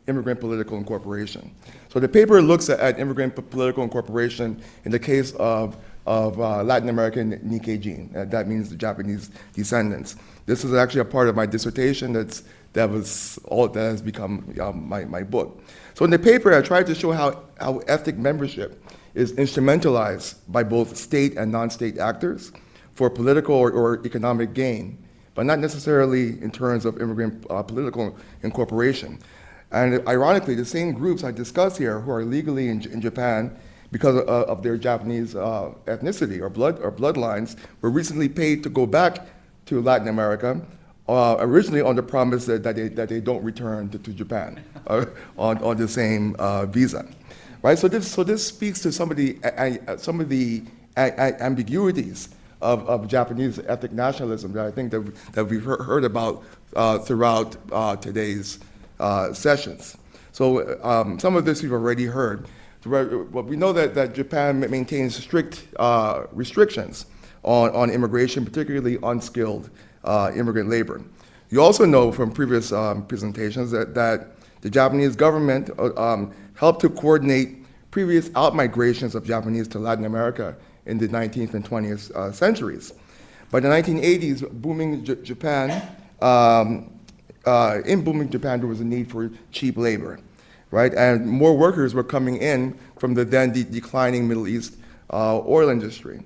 immigrant political incorporation. So the paper looks at immigrant political incorporation in the case of Latin American Nikkei-jin. That means the Japanese descendants. This is actually a part of my dissertation that has become my book. So in the paper, I tried to show how ethnic membership is instrumentalized by both state and non-state actors for political or economic gain, but not necessarily in terms of immigrant political incorporation. And ironically, the same groups I discuss here who are legally in Japan because of their Japanese ethnicity or bloodlines were recently paid to go back to Latin America, originally on the promise that they don't return to Japan on the same visa, right? So this speaks to some of the ambiguities of Japanese ethnic nationalism that I think that we've heard about throughout today's sessions. So some of this you've already heard. But we know that Japan maintains strict restrictions on immigration, particularly unskilled immigrant labor. You also know from previous presentations that the Japanese government helped to coordinate previous out-migrations of Japanese to Latin America in the 19th and 20th centuries. By the 1980s, booming Japan, in booming Japan, there was a need for cheap labor, right? And more workers were coming in from the then declining Middle East oil industry.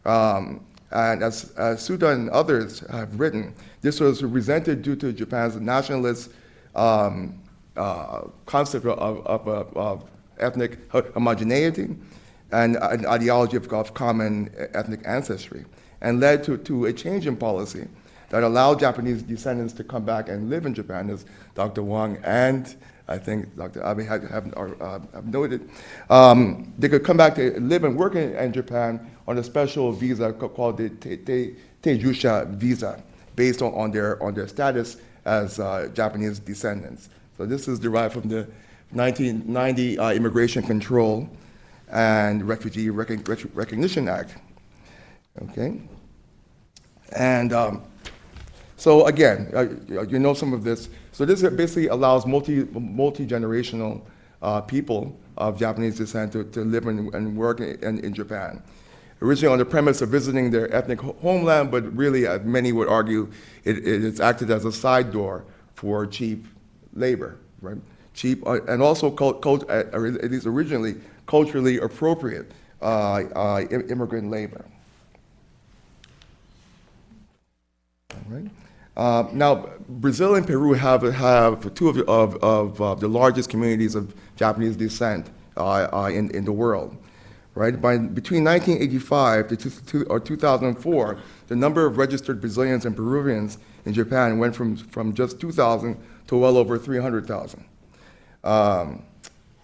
And as Suda and others have written, this was resented due to Japan's nationalist concept of ethnic homogeneity and an ideology of common ethnic ancestry, and led to a change in policy that allowed Japanese descendants to come back and live in Japan, as Dr. Wang and I think Dr. Abe have noted. They could come back to live and work in Japan on a special visa called the Teijusha visa, based on their status as Japanese descendants. So this is derived from the 1990 Immigration Control and Refugee Recognition Act. Okay, and so again, you know some of this. So this basically allows multi-generational people of Japanese descent to live and work in Japan. Originally on the premise of visiting their ethnic homeland, but really, as many would argue, it's acted as a side door for cheap labor, right? Cheap and also, at least originally, culturally appropriate immigrant labor. All right. Now, Brazil and Peru have two of the largest communities of Japanese descent in the world, right? Between 1985 to 2004, the number of registered Brazilians and Peruvians in Japan went from just 2,000 to well over 300,000.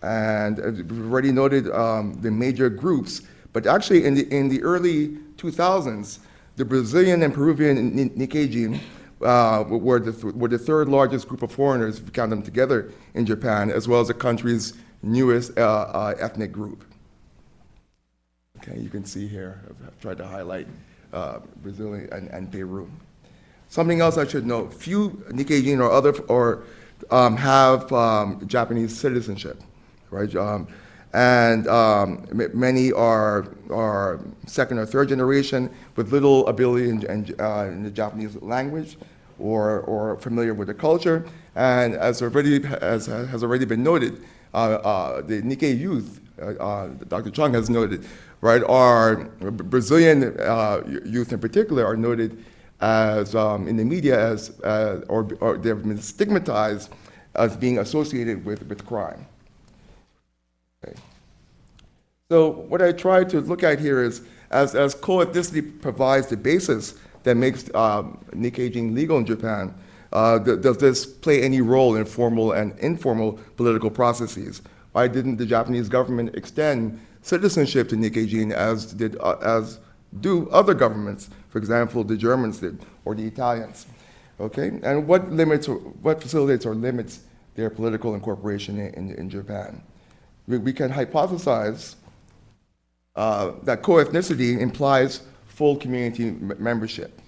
And we've already noted the major groups, but actually in the early 2000s, the Brazilian and Peruvian Nikkei were the third largest group of foreigners, if you count them together, in Japan, as well as the country's newest ethnic group. Okay, you can see here, I've tried to highlight Brazil and Peru. Something else I should note, few Nikkei have Japanese citizenship, right? Many are second or third generation with little ability in the Japanese language or familiar with the culture. And as has already been noted, the Nikkei youth, Dr. Chung has noted, right, our Brazilian youth in particular are noted as in the media as or they've been stigmatized as being associated with crime. Okay. So what I try to look at here is, as co-ethnicity provides the basis that makes Nikkei legal in Japan, does this play any role in formal and informal political processes? Why didn't the Japanese government extend citizenship to Nikkei as do other governments? For example, the Germans did, or the Italians. Okay, and what facilitates or limits their political incorporation in Japan? We can hypothesize that co-ethnicity implies full community membership.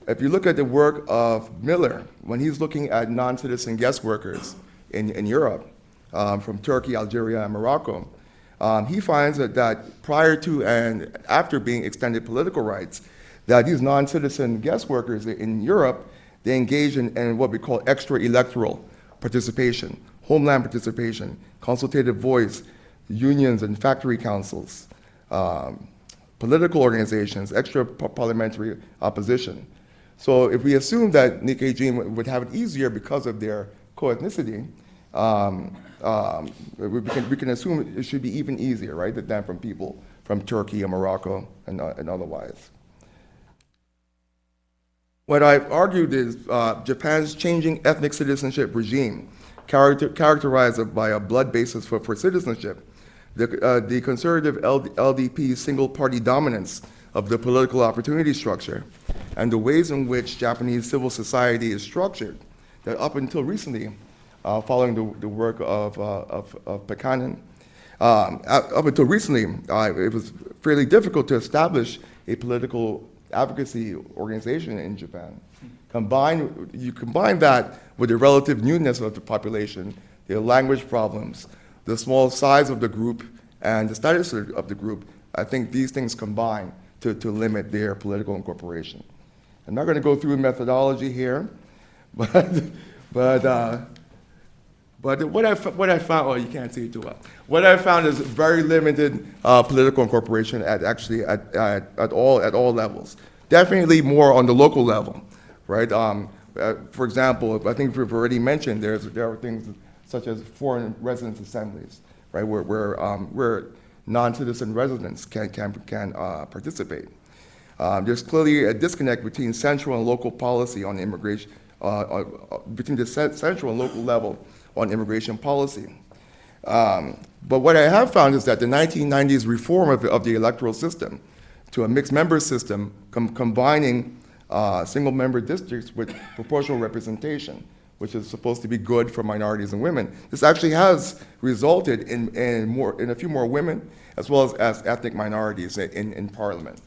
If you look at the work of Miller, when he's looking at non-citizen guest workers in Europe, from Turkey, Algeria, and Morocco, he finds that prior to and after being extended political rights, that these non-citizen guest workers in Europe, they engage in what we call extra-electoral participation, homeland participation, consultative voice, unions and factory councils, political organizations, extra-parliamentary opposition. So if we assume that Nikkei would have it easier because of their co-ethnicity, we can assume it should be even easier, right, than from people from Turkey or Morocco and otherwise. What I've argued is Japan's changing ethnic citizenship regime, characterized by a blood basis for citizenship, the conservative LDP's single-party dominance of the political opportunity structure, and the ways in which Japanese civil society is structured, that up until recently, following the work of Pekanen, up until recently, it was fairly difficult to establish a political advocacy organization in Japan. You combine that with the relative newness of the population, the language problems, the small size of the group, and the status of the group, I think these things combine to limit their political incorporation. I'm not going to go through methodology here, but what I found, well, you can't see it too well. What I found is very limited political incorporation at all levels. Definitely more on the local level, right? For example, I think we've already mentioned there are things such as foreign residence assemblies, right, where non-citizen residents can participate. There's clearly a disconnect between central and local policy on immigration, between the central and local level on immigration policy. But what I have found is that the 1990s reform of the electoral system to a mixed member system combining single member districts with proportional representation, which is supposed to be good for minorities and women. This actually has resulted in a few more women as well as ethnic minorities in parliament,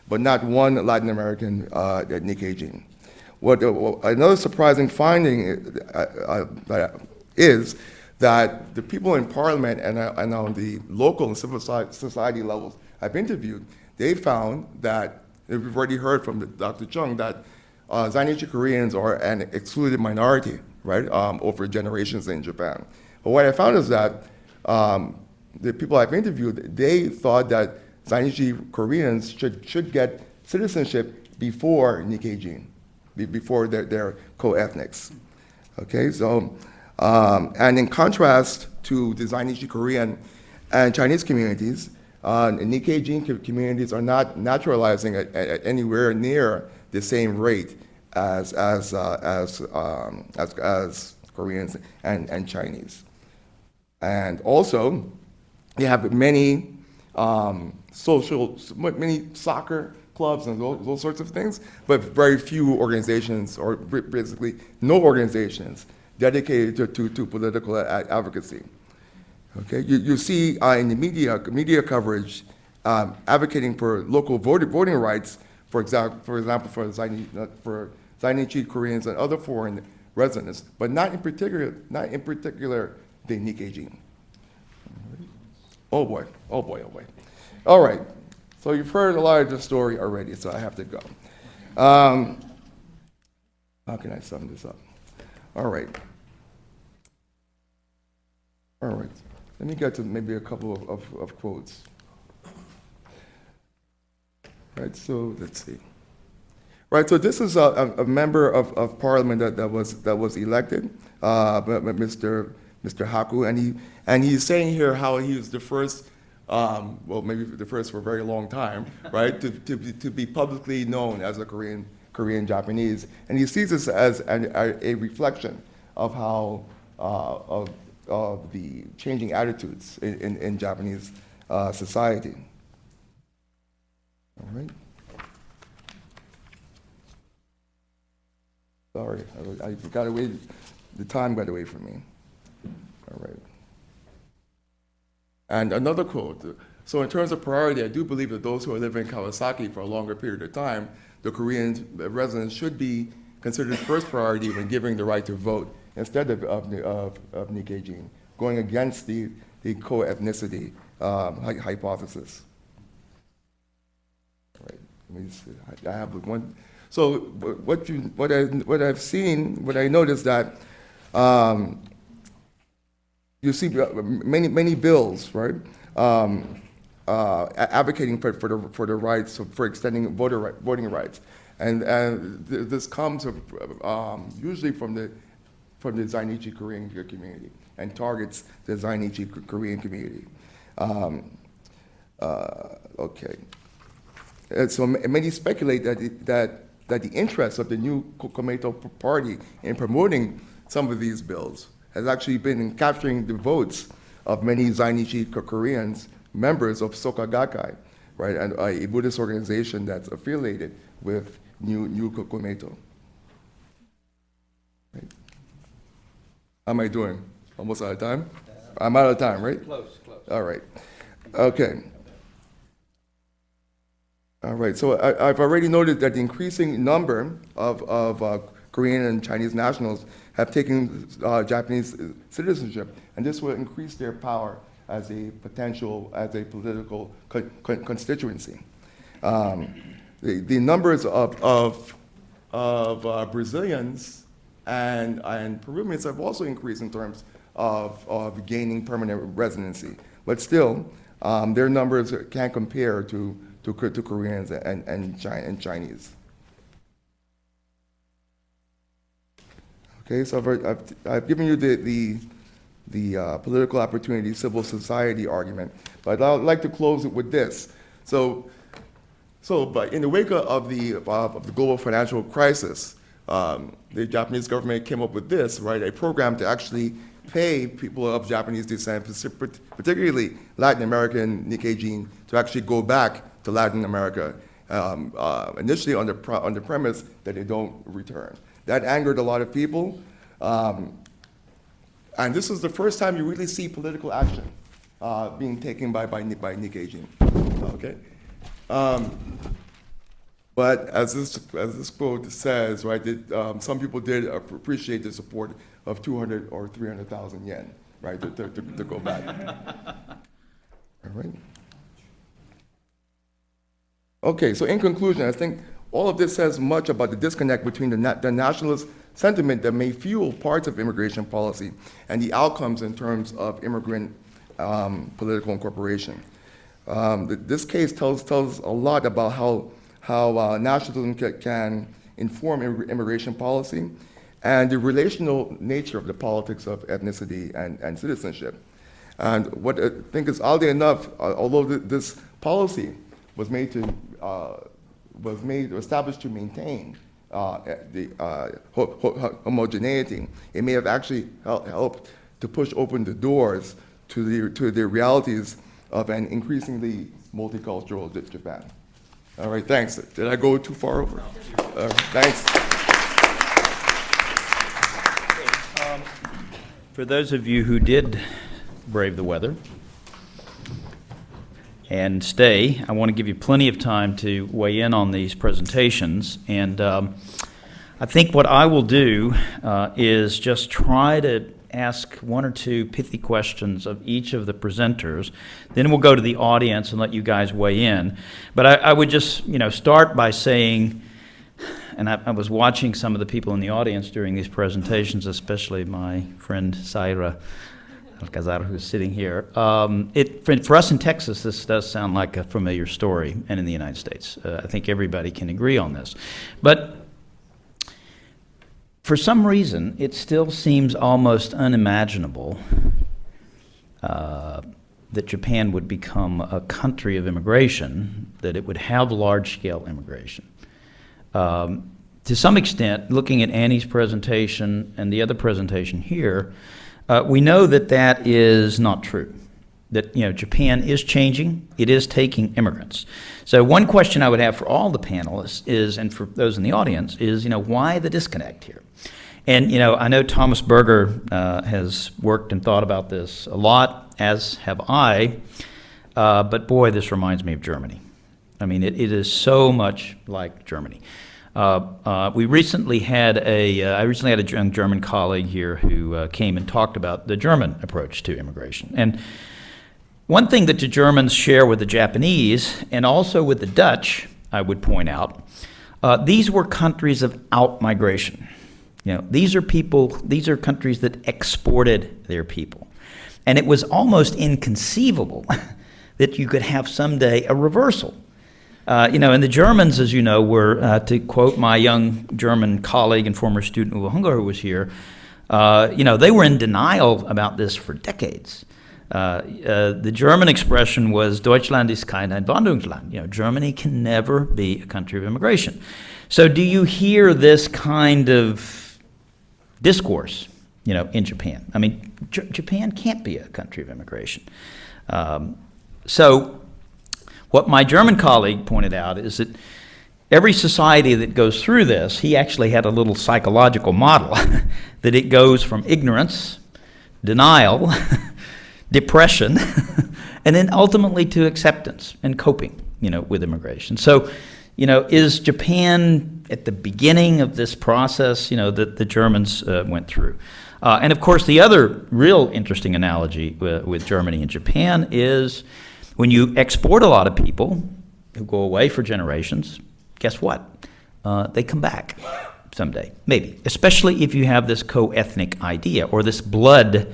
but not one Latin American Nikkei gene. Another surprising finding is that the people in parliament and on the local and civil society levels I've interviewed, they found that, we've already heard from Dr. Chung, that Zainichi Koreans are an excluded minority, right, over generations in Japan. But what I found is that the people I've interviewed, they thought that Zainichi Koreans should get citizenship before Nikkei gene, before they're co-ethnics. Okay, so, and in contrast to the Zainichi Korean and Chinese communities, Nikkei gene communities are not naturalizing at anywhere near the same rate as Koreans and Chinese. And also, you have many many soccer clubs and those sorts of things, but very few organizations, or basically no organizations, dedicated to political advocacy. Okay, you see in the media coverage advocating for local voting rights, for example, for Zainichi Koreans and other foreign residents, but not in particular the Nikkei gene. Oh boy. All right, so you've heard a lot of the story already, so I have to go. How can I sum this up? All right. Let me get to maybe a couple of quotes. Right, so let's see. Right, so this is a member of parliament that was elected, Mr. Haku, and he's saying here how he was the first, well, maybe the first for a very long time, right, to be publicly known as a Korean Japanese, and he sees this as a reflection of how of the changing attitudes in Japanese society. All right. Sorry, I got away. The time got away from me. All right. And another quote. So in terms of priority, I do believe that those who are living in Kawasaki for a longer period of time, the Korean residents should be considered first priority when giving the right to vote instead of Nikkei gene, going against the co-ethnicity hypothesis. All right. Let me see. I have one. So what I've seen, what I noticed that you see many bills, right, advocating for the rights, for extending voting rights, and this comes usually from the Zainichi Korean community and targets the Zainichi Korean community. Okay. And so many speculate that the interest of the new Komeito party in promoting some of these bills has actually been in capturing the votes of many Zainichi Koreans, members of Soka Gakkai, right, and a Buddhist organization that's affiliated with new Komeito. Right. How am I doing? Almost out of time? I'm out of time, right? Close. All right. Okay. All right, so I've already noted that the increasing number of Korean and Chinese nationals have taken Japanese citizenship, and this will increase their power as a political constituency. The numbers of Brazilians and Peruvians have also increased in terms of gaining permanent residency, but still, their numbers can't compare to Koreans and Chinese. Okay, so I've given you the political opportunity, civil society argument, but I'd like to close it with this. But in the wake of the global financial crisis, the Japanese government came up with this, right, a program to actually pay people of Japanese descent, particularly Latin American Nikkei, to actually go back to Latin America, initially on the premise that they don't return. That angered a lot of people, and this is the first time you really see political action being taken by Nikkei. Okay. But as this quote says, right, some people did appreciate the support of 200 or 300,000 yen, right, to go back. All right. Okay, so in conclusion, I think all of this says much about the disconnect between the nationalist sentiment that may fuel parts of immigration policy and the outcomes in terms of immigrant political incorporation. This case tells a lot about how nationalism can inform immigration policy and the relational nature of the politics of ethnicity and citizenship. And what I think is oddly enough, although this policy was established to maintain the homogeneity, it may have actually helped to push open the doors to the realities of an increasingly multicultural Japan. All right, thanks. Did I go too far over? Thanks. For those of you who did brave the weather and stay, I want to give you plenty of time to weigh in on these presentations. And I think what I will do is just try to ask one or two pithy questions of each of the presenters. Then we'll go to the audience and let you guys weigh in. But I would just, start by saying, and I was watching some of the people in the audience during these presentations, especially my friend Zaira Alcazar, who's sitting here. For us in Texas, this does sound like a familiar story, and in the United States. I think everybody can agree on this. But for some reason, it still seems almost unimaginable that Japan would become a country of immigration, that it would have large-scale immigration. To some extent, looking at Annie's presentation and the other presentation here, we know that that is not true. That Japan is changing, it is taking immigrants. So one question I would have for all the panelists is, and for those in the audience, is why the disconnect here? And I know Thomas Berger has worked and thought about this a lot, as have I. But boy, this reminds me of Germany. I mean, it is so much like Germany. I recently had a young German colleague here who came and talked about the German approach to immigration. And one thing that the Germans share with the Japanese, and also with the Dutch, I would point out, these were countries of out-migration. These are countries that exported their people. And it was almost inconceivable that you could have someday a reversal. And the Germans, as you know, were, to quote my young German colleague and former student Uwe Hunger, who was here, they were in denial about this for decades. The German expression was Deutschland ist kein Einwanderungsland. Germany can never be a country of immigration. So do you hear this kind of discourse, in Japan? I mean, Japan can't be a country of immigration. So what my German colleague pointed out is that every society that goes through this, he actually had a little psychological model, that it goes from ignorance, denial, depression, and then ultimately to acceptance and coping, with immigration. So, is Japan at the beginning of this process, that the Germans went through? And of course, the other real interesting analogy with Germany and Japan is when you export a lot of people who go away for generations, guess what? They come back someday, maybe, especially if you have this co-ethnic idea or this blood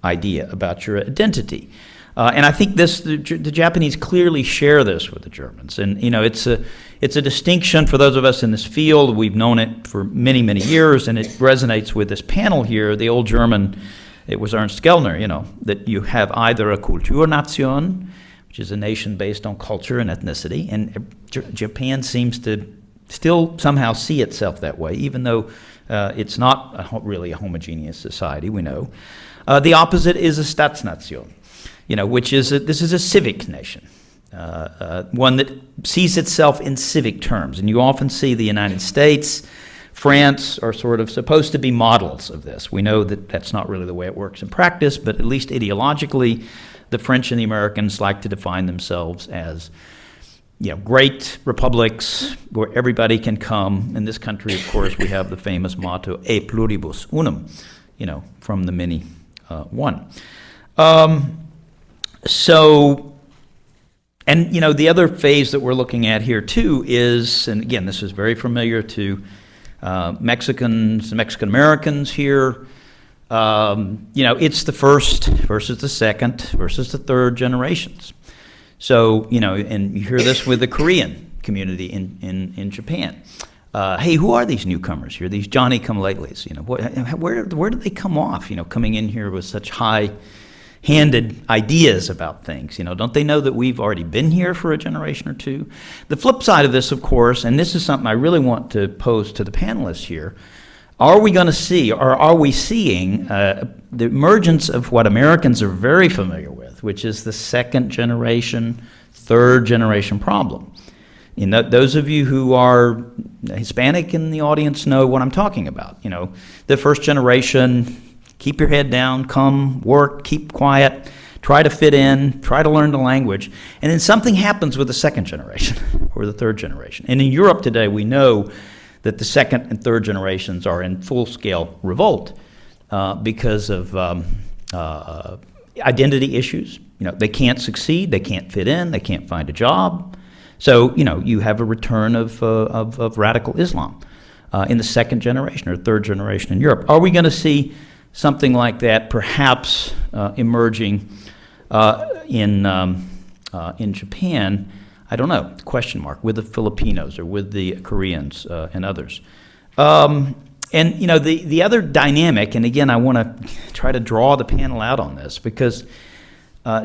idea about your identity. And I think the Japanese clearly share this with the Germans. And, you know, it's a distinction for those of us in this field. We've known it for many, many years, and it resonates with this panel here. The old German, it was Ernst Gellner, you know, that you have either a Kulturnation, which is a nation based on culture and ethnicity, and Japan seems to still somehow see itself that way, even though it's not really a homogeneous society, we know. The opposite is a Staatsnation, you know, which is this is a civic nation, one that sees itself in civic terms. And you often see the United States, France are sort of supposed to be models of this. We know that that's not really the way it works in practice, but at least ideologically, the French and the Americans like to define themselves as, you know, great republics where everybody can come. In this country, of course, we have the famous motto, E pluribus unum, you know, from the many one. And you know, the other phase that we're looking at here too is, and again, this is very familiar to Mexicans, Mexican Americans here. You know, it's the first versus the second versus the third generations. So, you know, and you hear this with the Korean community in Japan. Hey, who are these newcomers here? These Johnny-come-latelys? You know, where did they come off? You know, coming in here with such high-handed ideas about things. You know, don't they know that we've already been here for a generation or two? The flip side of this, of course, and this is something I really want to pose to the panelists here. Are we going to see, or are we seeing, the emergence of what Americans are very familiar with, which is the second generation, third generation problem? You know, those of you who are Hispanic in the audience know what I'm talking about. You know, the first generation, keep your head down, come, work, keep quiet, try to fit in, try to learn the language, and then something happens with the second generation or the third generation. And in Europe today, we know that the second and third generations are in full-scale revolt because of identity issues. You know, they can't succeed, they can't fit in, they can't find a job. So, you know, you have a return of radical Islam in the second generation or third generation in Europe. Are we going to see something like that perhaps emerging in Japan? I don't know, question mark, with the Filipinos or with the Koreans and others. And, you know, the other dynamic, and again, I want to try to draw the panel out on this, because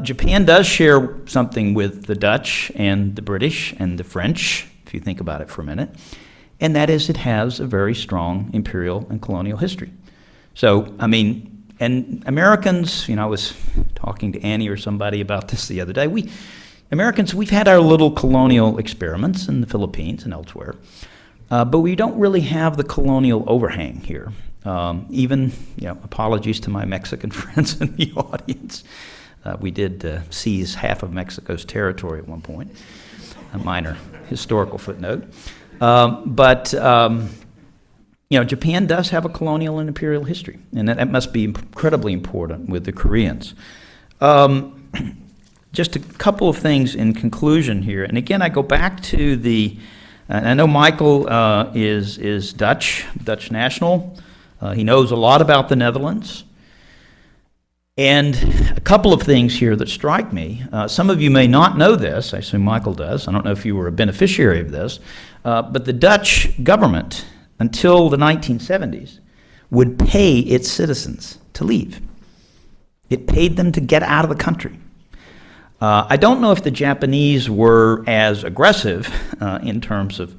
Japan does share something with the Dutch and the British and the French, if you think about it for a minute, and that is it has a very strong imperial and colonial history. So, I mean, and Americans, you know, I was talking to Annie or somebody about this the other day, Americans, we've had our little colonial experiments in the Philippines and elsewhere, but we don't really have the colonial overhang here. Even, you know, apologies to my Mexican friends in the audience. We did seize half of Mexico's territory at one point, a minor historical footnote. But you know, Japan does have a colonial and imperial history, and that must be incredibly important with the Koreans. Just a couple of things in conclusion here, and again, I go back to the, I know Michael is Dutch national. He knows a lot about the Netherlands. And a couple of things here that strike me. Some of you may not know this. I assume Michael does. I don't know if you were a beneficiary of this. But the Dutch government, until the 1970s, would pay its citizens to leave. It paid them to get out of the country. I don't know if the Japanese were as aggressive in terms of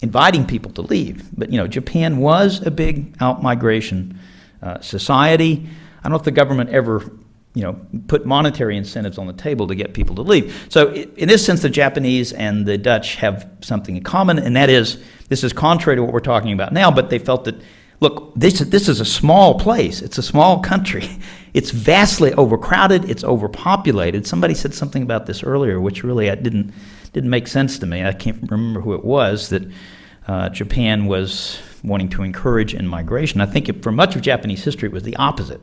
inviting people to leave, but, you know, Japan was a big out-migration society. I don't know if the government ever, you know, put monetary incentives on the table to get people to leave. So in this sense, the Japanese and the Dutch have something in common, and that is, this is contrary to what we're talking about now, but they felt that, look, this is a small place. It's a small country. It's vastly overcrowded. It's overpopulated. Somebody said something about this earlier, which really didn't make sense to me. I can't remember who it was, that Japan was wanting to encourage in-migration. I think for much of Japanese history, it was the opposite.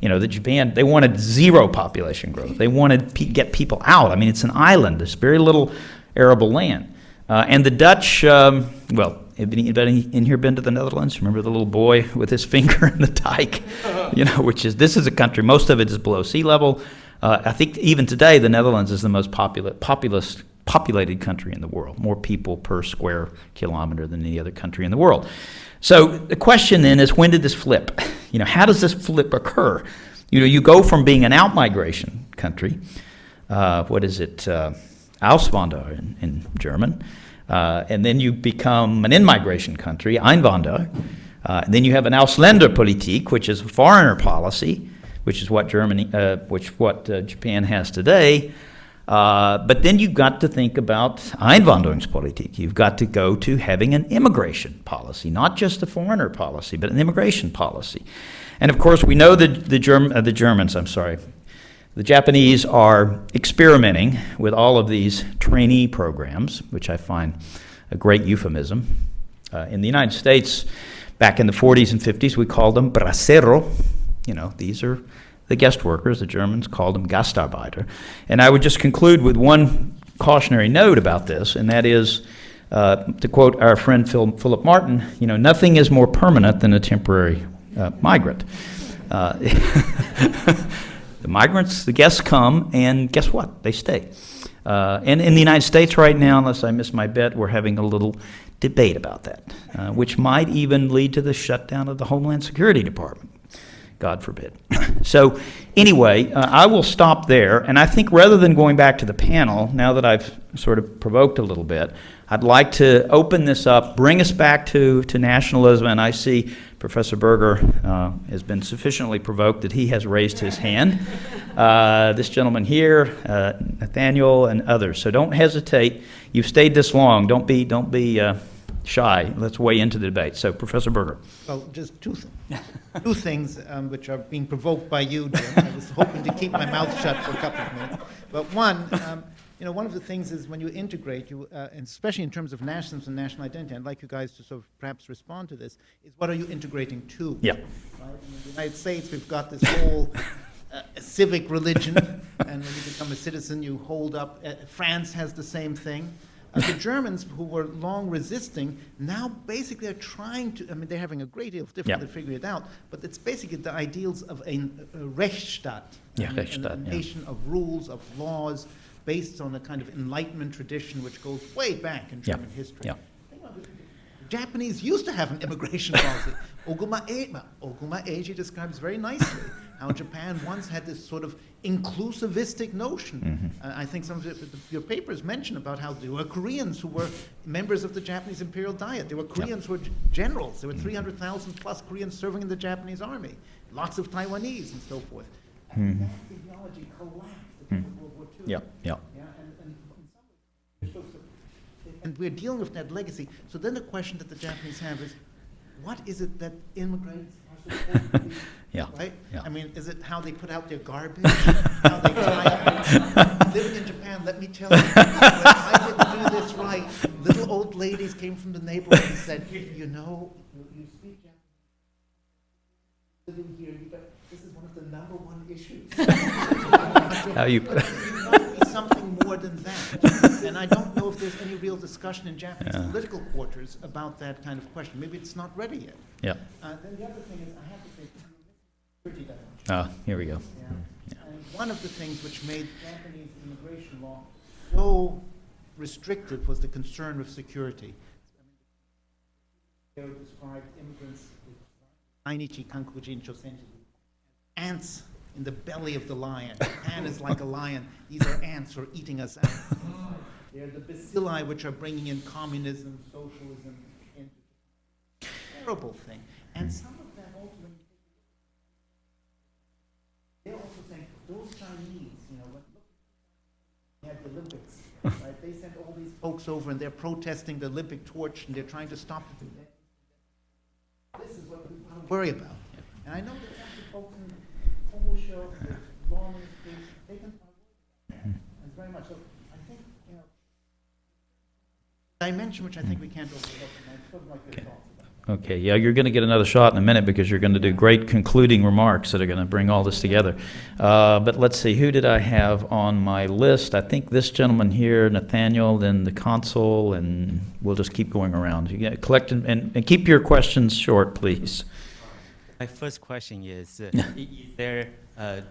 That Japan, they wanted zero population growth. They wanted to get people out. I mean, it's an island. There's very little arable land. And the Dutch, anybody in here been to the Netherlands? Remember the little boy with his finger in the dike? This is a country, most of it is below sea level. I think even today, the Netherlands is the most populated country in the world, more people per square kilometer than any other country in the world. So the question then is, when did this flip? How does this flip occur? You go from being an out-migration country, Auswanderer in German, and then you become an in-migration country, Einwanderer, and then you have an Ausländerpolitik, which is a foreigner policy, which is what Japan has today. But then you've got to think about Einwanderungspolitik. You've got to go to having an immigration policy, not just a foreigner policy, but an immigration policy. And of course, we know that the Japanese are experimenting with all of these trainee programs, which I find a great euphemism. In the United States, back in the 40s and 50s, we called them bracero. These are the guest workers. The Germans called them Gastarbeiter. And I would just conclude with one cautionary note about this, and that is, to quote our friend Philip Martin, nothing is more permanent than a temporary migrant. The migrants, the guests come, and guess what? They stay. And in the United States right now, unless I miss my bet, we're having a little debate about that, which might even lead to the shutdown of the Homeland Security Department. God forbid. So anyway, I will stop there, and I think rather than going back to the panel, now that I've sort of provoked a little bit, I'd like to open this up, bring us back to nationalism, and I see Professor Berger has been sufficiently provoked that he has raised his hand. This gentleman here, Nathaniel, and others. So don't hesitate. You've stayed this long. Don't be shy. Let's weigh into the debate. So, Professor Berger. Well, just two things which are being provoked by you, Jim. I was hoping to keep my mouth shut for a couple of minutes. But one of the things is when you integrate, and especially in terms of nationalism and national identity, I'd like you guys to sort of perhaps respond to this, is what are you integrating to? Yeah. Right? In the United States, we've got this whole civic religion, and when you become a citizen, you hold up. France has the same thing. The Germans, who were long resisting, now basically are trying to, they're having a great deal of difficulty figuring it out, but it's basically the ideals of a Rechtsstaat, a nation of rules, of laws, based on a kind of Enlightenment tradition which goes way back in German history. Yeah. The Japanese used to have an immigration policy. Oguma Eiji describes very nicely how Japan once had this sort of inclusivistic notion. I think some of your papers mention about how there were Koreans who were members of the Japanese Imperial Diet. There were Koreans who were generals. There were 300,000 plus Koreans serving in the Japanese army. Lots of Taiwanese and so forth. And that ideology collapsed at World War II. And we're dealing with that legacy. So then the question that the Japanese have is, what is it that immigrants are supposed to be? Right? Is it how they put out their garbage? How they tie up? Living in Japan, let me tell you, when I didn't do this right, little old ladies came from the neighborhood and said, you speak Japanese, living here, this is one of the #1 issues. How you... But it must be something more than that. And I don't know if there's any real discussion in Japanese political quarters about that kind of question. Maybe it's not ready yet. Then the other thing is, I have to say, security dimension. Here we go. And one of the things which made Japanese immigration law so restrictive was the concern with security. They described immigrants ants in the belly of the lion. Japan is like a lion. These are ants who are eating us out. They're the bacilli which are bringing in communism, socialism into Japan. Terrible thing. And some of that ultimately, they're also saying, those Chinese, look, they had the Olympics, right? They sent all these folks over and they're protesting the Olympic torch and they're trying to stop it. This is what we want to worry about. And I know that some of the folks in Komusho, the law ministry, they can and very much so. I think, dimension which I think we can't overlook, and I'd sort of like your thoughts about Okay, yeah, you're going to get another shot in a minute because you're going to do great concluding remarks that are going to bring all this together. But let's see, who did I have on my list? I think this gentleman here, Nathaniel, then the consul, and we'll just keep going around. You collect and keep your questions short, please. My first question is there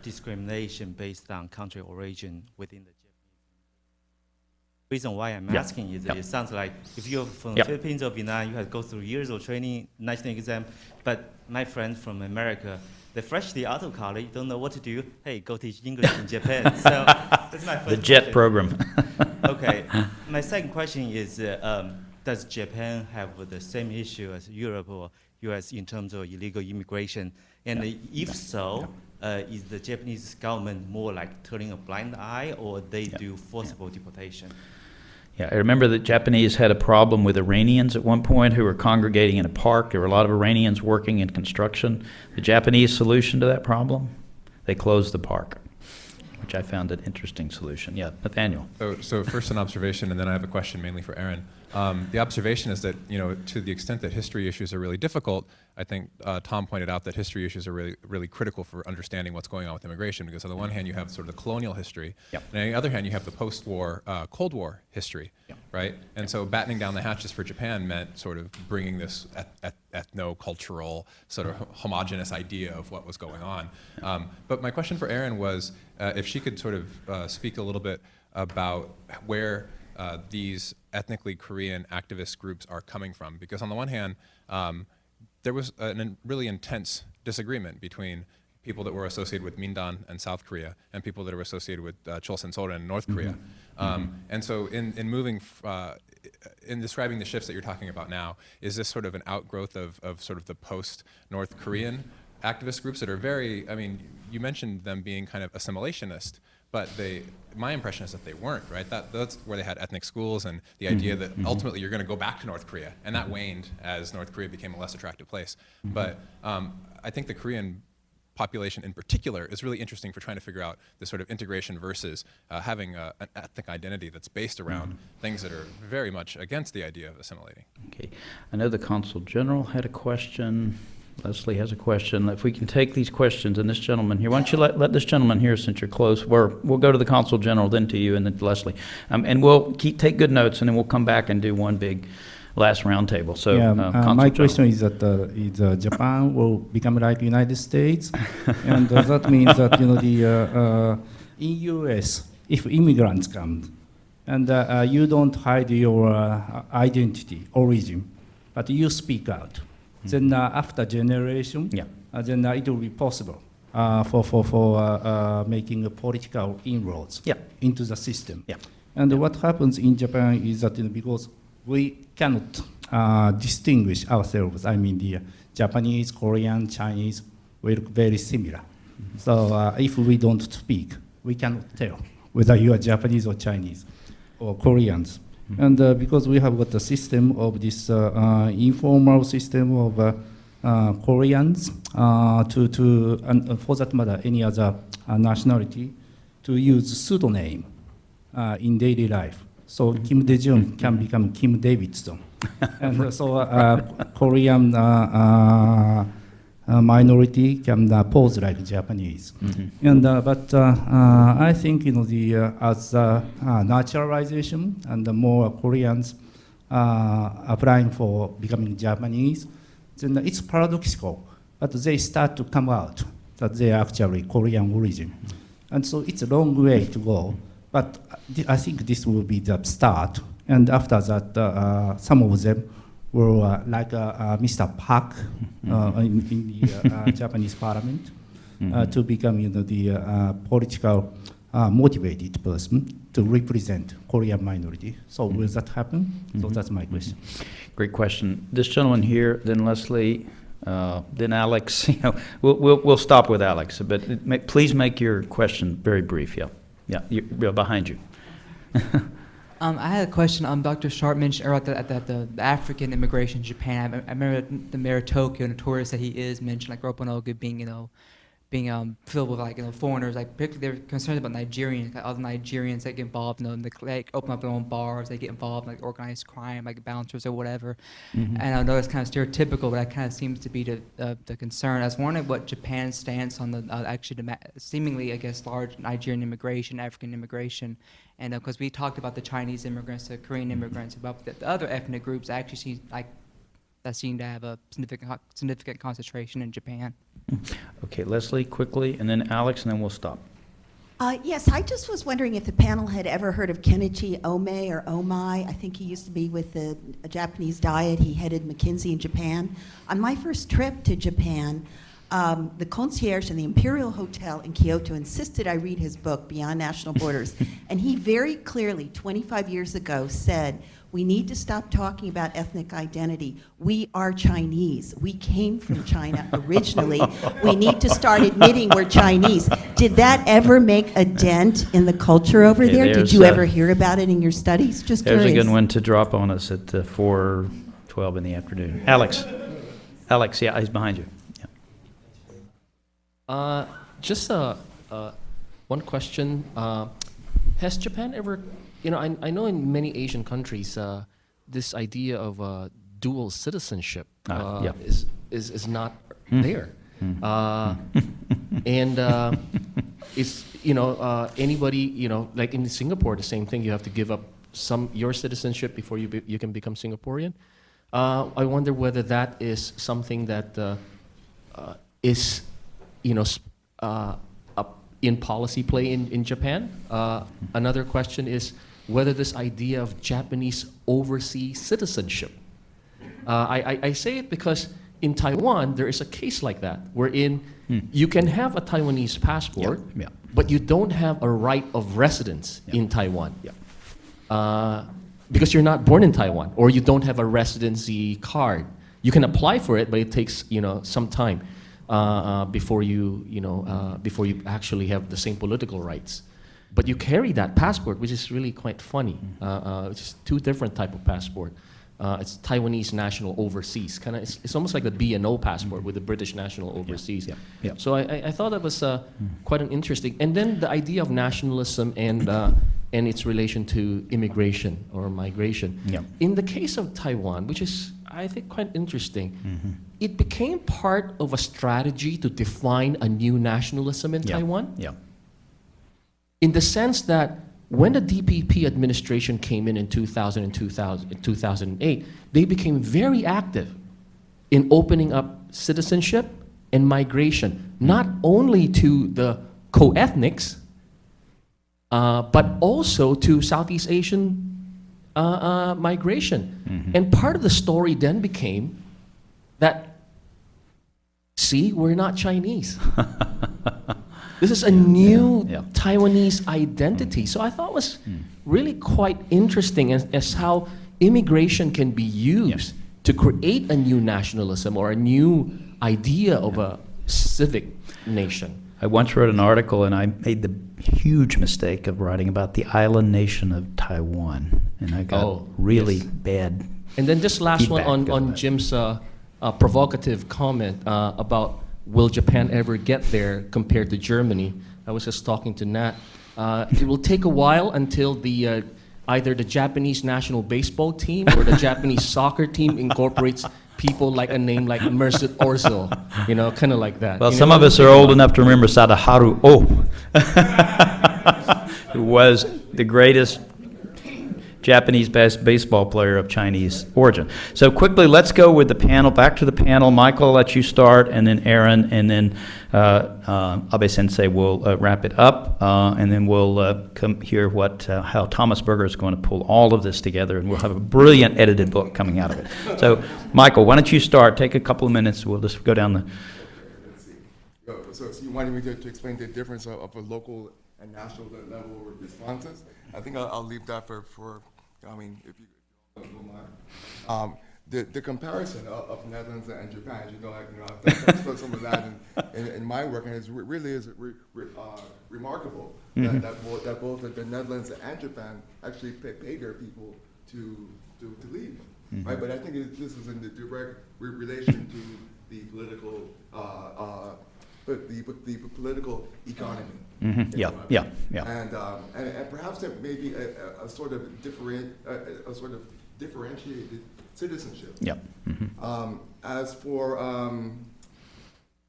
discrimination based on country origin within the Japanese? Reason why I'm asking is it sounds like if you're from the Philippines or Vietnam, you have to go through years of training, national exam. But my friends from America, they freshly out of college, don't know what to do. Hey, go teach English in Japan. So that's my first The JET question. program. Okay. My second question is, does Japan have the same issue as Europe or US in terms of illegal immigration? And if so, is the Japanese government more like turning a blind eye, or they do forcible deportation? Yeah, I remember the Japanese had a problem with Iranians at one point who were congregating in a park. There were a lot of Iranians working in construction. The Japanese solution to that problem? They closed the park, which I found an interesting solution. Yeah, Nathaniel. So first an observation, and then I have a question mainly for Erin. The observation is that, to the extent that history issues are really difficult, I think Tom pointed out that history issues are really, really critical for understanding what's going on with immigration, because on the one hand you have sort of the colonial history, and on the other hand you have the post-war, Cold War history, right? And so battening down the hatches for Japan meant sort of bringing this ethno-cultural, sort of homogenous idea of what was going on. But my question for Erin was if she could sort of speak a little bit about where these ethnically Korean activist groups are coming from. Because on the one hand, there was a really intense disagreement between people that were associated with Mindan and South Korea and people that were associated with Chosen-Soren and North Korea. And so in describing the shifts that you're talking about now, is this sort of an outgrowth of sort of the post-North Korean activist groups that are very, I mean, you mentioned them being kind of assimilationist, but my impression is that they weren't, right? That's where they had ethnic schools and the idea that ultimately you're going to go back to North Korea, and that waned as North Korea became a less attractive place. But I think the Korean population in particular is really interesting for trying to figure out this sort of integration versus having an ethnic identity that's based around things that are very much against the idea of assimilating. Okay, I know the Consul General had a question. Leslie has a question. If we can take these questions, and this gentleman here, why don't you let this gentleman here, since you're close, we'll go to the Consul General, then to you, and then to Leslie. And we'll take good notes, and then we'll come back and do one big last roundtable. So, my question is that is Japan will become like United States, and that means that in US, if immigrants come, and you don't hide your identity, origin, but you speak out. Then after generation, then it will be possible for making a political inroads into the system. And what happens in Japan is that because we cannot distinguish ourselves, I mean the Japanese, Korean, Chinese, we look very similar. So if we don't speak, we cannot tell whether you are Japanese or Chinese or Koreans. And because we have got the system of this informal system of Koreans and for that matter any other nationality to use pseudonym in daily life. So Kim Dae-jung can become Kim Davidson. And so Korean minority can pose like Japanese. And but I think as naturalization and the more Koreans applying for becoming Japanese, then it's paradoxical. But they start to come out that they are actually Korean origin, and so it's a long way to go. But I think this will be the start, and after that, some of them were like Mr. Park in the Japanese parliament to become the political motivated person to represent Korean minority. So will that happen? So that's my question. Great question. This gentleman here, then Leslie, then Alex. We'll stop with Alex, but please make your question very brief. You're behind you. I had a question. Dr. Sharpe mentioned earlier that the African immigration in Japan. I remember the mayor of Tokyo, notorious that he is, mentioned like Roppongi being, being filled with foreigners. Like particularly they're concerned about Nigerians, like other Nigerians that get involved, they open up their own bars, they get involved in organized crime, like bouncers or whatever. And I know it's kind of stereotypical, but that kind of seems to be the concern. I was wondering what Japan's stance on the seemingly, I guess, large Nigerian immigration, African immigration, and because we talked about the Chinese immigrants, the Korean immigrants, about the other ethnic groups actually seem to have a significant concentration in Japan. Okay, Leslie, quickly, and then Alex, and then we'll stop. Yes, I just was wondering if the panel had ever heard of Kenichi Ome or Omai. I think he used to be with the Japanese Diet. He headed McKinsey in Japan. On my first trip to Japan, the concierge in the Imperial Hotel in Kyoto insisted I read his book, Beyond National Borders. And he very clearly, 25 years ago, said, we need to stop talking about ethnic identity. We are Chinese. We came from China originally. We need to start admitting we're Chinese. Did that ever make a dent in the culture over Okay, there? Did you ever hear about it in your studies? Just There's curious. a good one to drop on us at 4:12 in the afternoon. Alex, yeah, he's behind you. Yeah. Just one question. Has Japan ever, I know in many Asian countries, this idea of dual citizenship Yeah. is not there. And it's, anybody, like in Singapore, the same thing, you have to give up your citizenship before you can become Singaporean. I wonder whether that is something that is, in policy play in Japan. Another question is whether this idea of Japanese overseas citizenship. I say it because in Taiwan, there is a case like that, wherein you can have a Taiwanese passport, but you don't have a right of residence in Taiwan. Because you're not born in Taiwan, or you don't have a residency card. You can apply for it, but it takes some time before you actually have the same political rights. But you carry that passport, which is really quite funny. It's two different type of passport. It's Taiwanese national overseas. It's almost like the B&O passport with the British national overseas. So I thought that was quite an interesting. And then the idea of nationalism and its relation to immigration or migration. In the case of Taiwan, which is I think quite interesting, it became part of a strategy to define a new nationalism in Taiwan. In the sense that when the DPP administration came in 2008, they became very active in opening up citizenship and migration, not only to the co-ethnics, but also to Southeast Asian migration. And part of the story then became that, see, we're not Chinese. This is a new Taiwanese identity. So I thought it was really quite interesting as how immigration can be used to create a new nationalism or a new idea of a civic nation. I once wrote an article, and I made the huge mistake of writing about the island nation of Taiwan, and I got really bad. And then just last one on Jim's provocative comment about will Japan ever get there compared to Germany. I was just talking to Nat. It will take a while until the either the Japanese national baseball team or the Japanese soccer team incorporates people like a name like Mesut Ozil, kind of like that. Well, some of us are old enough to remember Sadaharu who was the greatest Japanese baseball player of Chinese origin. So quickly, let's go with the panel. Back to the panel. Michael, I'll let you start, and then Erin, and then Abe-sensei will wrap it up, and then we'll come hear how Thomas Berger is going to pull all of this together, and we'll have a brilliant edited book coming out of it. So, Michael, why don't you start? Take a couple of minutes. We'll just go down the... So you wanted me to explain the difference of a local and national level responses? I think I'll leave that for if you don't mind. The comparison of Netherlands and Japan, I've done some of that in my work, and it really is remarkable that both the Netherlands and Japan actually pay their people to leave, right? But I think this is in the direct relation to the the political economy. Yeah, yeah, yeah. And perhaps there may be a sort of differentiated citizenship. Yeah. As for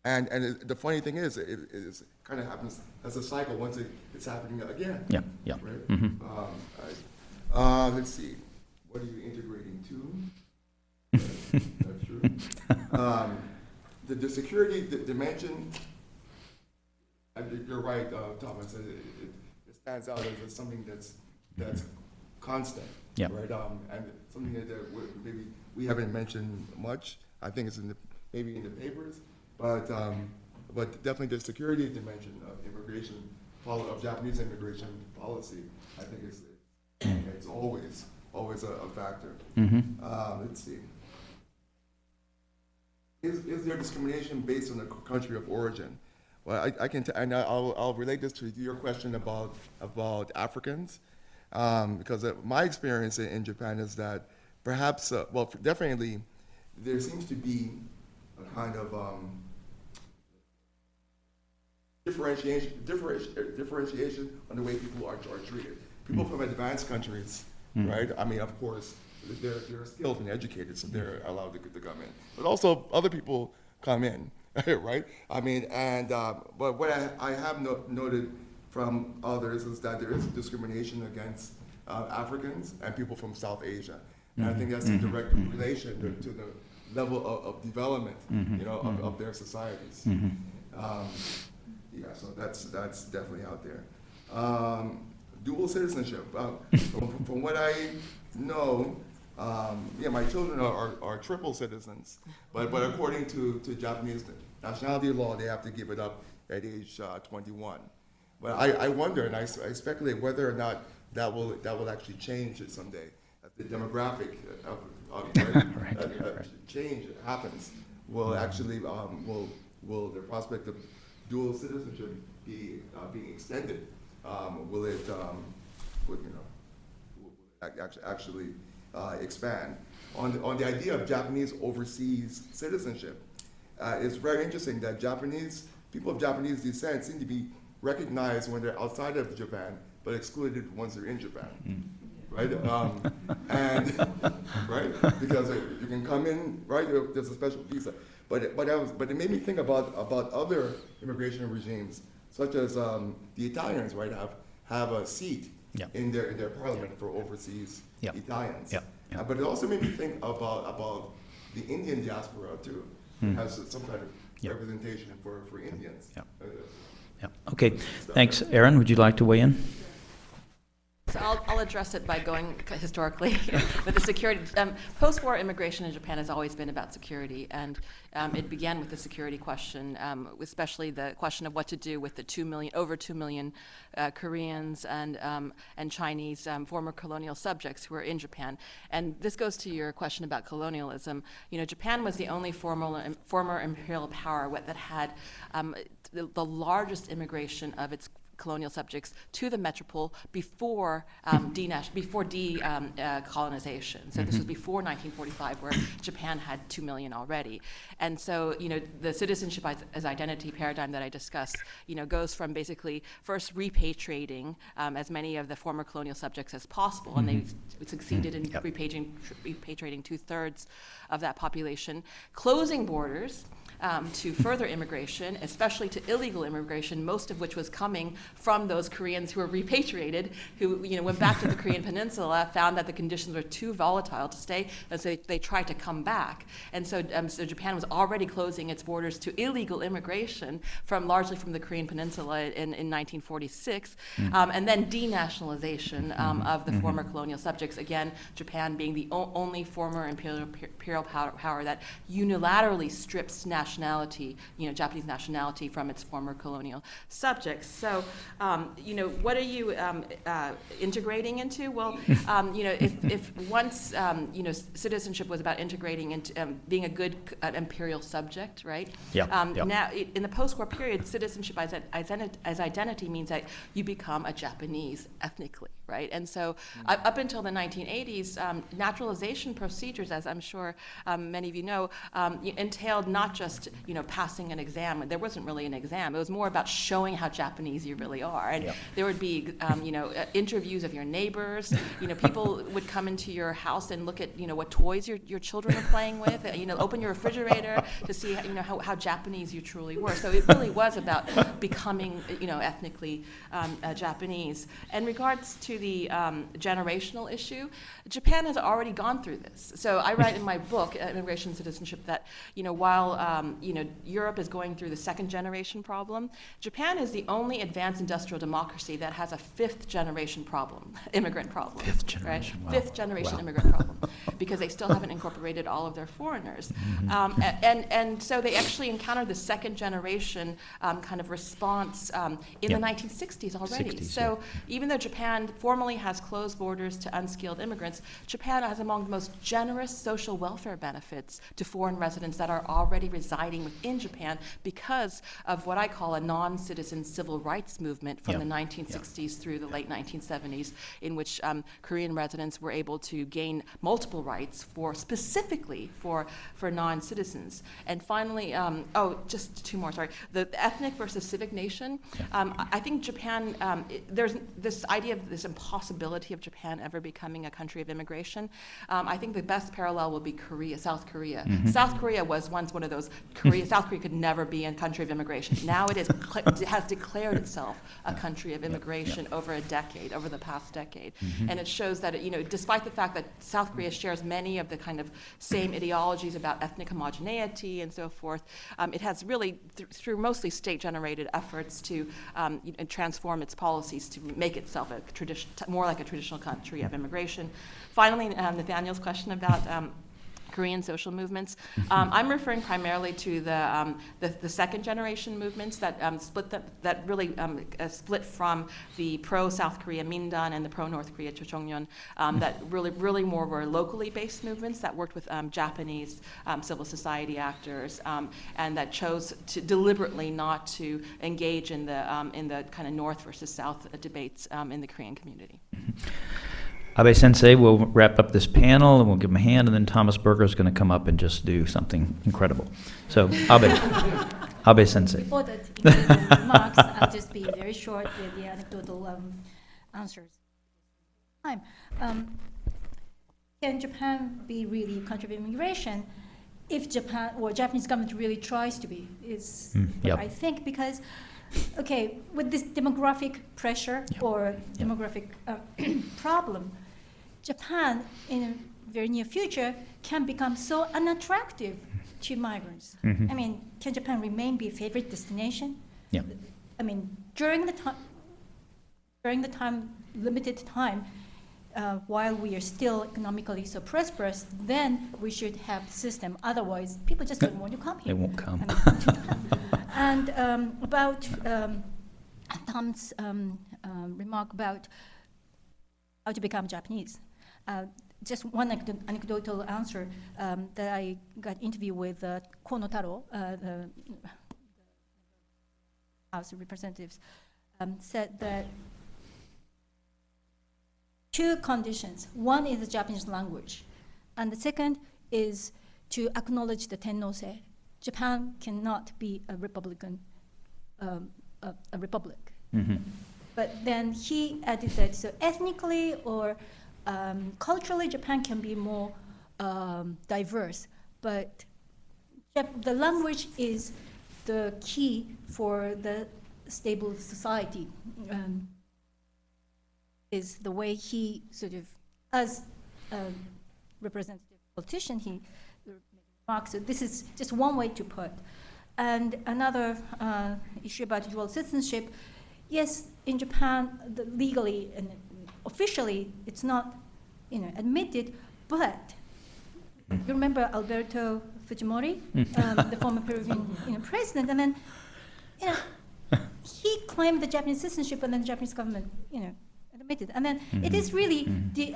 and the funny thing is, it kind of happens as a cycle once it's happening again. Yeah, yeah. Right? Let's see. What are you integrating to? That's true. The security dimension. You're right, Thomas. It stands out as something that's constant. Yeah. Right. And something that maybe we haven't mentioned much. I think it's maybe in the papers, but definitely the security dimension of immigration, of Japanese immigration policy. I think it's always a factor. Let's see. Is there discrimination based on the country of origin? Well, I can, and I'll relate this to your question about Africans, because my experience in Japan is that perhaps, well, definitely, there seems to be a kind of differentiation on the way people are treated. People from advanced countries, right? I mean, of course, they're skilled and educated, so they're allowed to come in. But also, other people come in, right? I mean, and but what I have noted from others is that there is discrimination against Africans and people from South Asia. And I think that's a direct relation to the level of development, you know, of their societies. Yeah, so that's definitely out there. Dual citizenship. From what I know, yeah, my children are triple citizens, but according to Japanese nationality law, they have to give it up at age 21. But I wonder, and I speculate whether or not that will actually change it someday. As the demographic change happens, will actually will the prospect of dual citizenship be being extended? Will it actually expand? On the idea of Japanese overseas citizenship, it's very interesting that people of Japanese descent seem to be recognized when they're outside of Japan, but excluded once they're in Japan, right? And right, because you can come in, right? There's a special visa, but it made me think about other immigration regimes, such as the Italians, right? Have a seat in their parliament for overseas Italians. But it also made me think about the Indian diaspora too. It has some kind of representation for Indians. Okay, thanks. Erin, would you like to weigh in? So I'll address it by going historically with the security. Post-war immigration in Japan has always been about security, and it began with the security question, especially the question of what to do with the over 2 million Koreans and Chinese former colonial subjects who are in Japan. And this goes to your question about colonialism. You know, Japan was the only former imperial power that had the largest immigration of its colonial subjects to the metropole before decolonization. So this was before 1945, where Japan had 2 million already. And so, you know, the citizenship as identity paradigm that I discussed, you know, goes from basically first repatriating as many of the former colonial subjects as possible, and they succeeded in repatriating 2/3 of that population, closing borders to further immigration, especially to illegal immigration, most of which was coming from those Koreans who were repatriated, who went back to the Korean Peninsula, found that the conditions were too volatile to stay, and so they tried to come back. And so, so Japan was already closing its borders to illegal immigration largely from the Korean Peninsula in 1946, and then denationalization of the former colonial subjects. Again, Japan being the only former imperial power that unilaterally strips nationality, Japanese nationality from its former colonial subjects. So, what are you integrating into? Well, if once, citizenship was about integrating into being a good imperial subject, right? Now, in the post-war period, citizenship as identity means that you become a Japanese ethnically, right? And so, up until the 1980s, naturalization procedures, as I'm sure many of you know, entailed not just just, passing an exam. There wasn't really an exam. It was more about showing how Japanese you really are. And there would be, interviews of your neighbors. People would come into your house and look at, what toys your children are playing with. Open your refrigerator to see, how Japanese you truly were. So it really was about becoming, ethnically Japanese. In regards to the generational issue, Japan has already gone through this. So I write in my book, Immigration and Citizenship, that while Europe is going through the second generation problem, Japan is the only advanced industrial democracy that has a fifth generation problem, immigrant problem. Fifth generation, right? wow. Fifth generation Wow. immigrant problem, because they still haven't incorporated all of their foreigners. And so they actually encountered the second generation kind of response in the 1960s already. 60s, so even though Japan formally has closed borders to unskilled immigrants, Japan has among the most generous social welfare benefits to foreign residents that are already residing within Japan because of what I call a non-citizen civil rights movement from the 1960s through the late 1970s, in which Korean residents were able to gain multiple rights specifically for non-citizens. And finally, just two more, sorry. The ethnic versus civic nation. I think Japan, there's this idea of this impossibility of Japan ever becoming a country of immigration. I think the best parallel will be South Korea. South Korea was once one of those, South Korea could never be a country of immigration. Now it has declared itself a country of immigration over the past decade. And it shows that, despite the fact that South Korea shares many of the kind of same ideologies about ethnic homogeneity and so forth, it has really, through mostly state-generated efforts to transform its policies to make itself more like a traditional country of immigration. Finally, Nathaniel's question about Korean social movements. I'm referring primarily to the second generation movements that really split from the pro-South Korea Mindan and the pro-North Korea Chochongnyeon, that really more were locally based movements that worked with Japanese civil society actors, and that chose to deliberately not to engage in the kind of North versus South debates in the Korean community. Abe Sensei will wrap up this panel, and we'll give him a hand, and then Thomas Berger is going to come up and just do something incredible. So, Abe Sensei. Before the remarks, I'll just be very short with the anecdotal answers. Can Japan be really a country of immigration if Japan or Japanese government really tries to be? Is what I think, because with this demographic pressure or demographic problem, Japan in a very near future can become so unattractive to migrants. I mean, can Japan remain be a favorite destination? Yeah. I mean, during the limited time, while we are still economically so prosperous, then we should have the system. Otherwise, people just don't want to come here. They won't come. And about Tom's remark about how to become Japanese. Just one anecdotal answer that I got interviewed with Kono Taro, the House of Representatives, said that two conditions. One is the Japanese language, and the second is to acknowledge the Tennosei. Japan cannot be a republic. But then he added that so ethnically or culturally, Japan can be more diverse, but the language is the key for the stable society. Is the way he sort of, as a representative politician, he remarks. So this is just one way to put. And another issue about dual citizenship. Yes, in Japan, legally and officially, it's not, admitted. But you remember Alberto Fujimori, the former Peruvian president, and then, he claimed the Japanese citizenship, and then the Japanese government, admitted. And then it is really the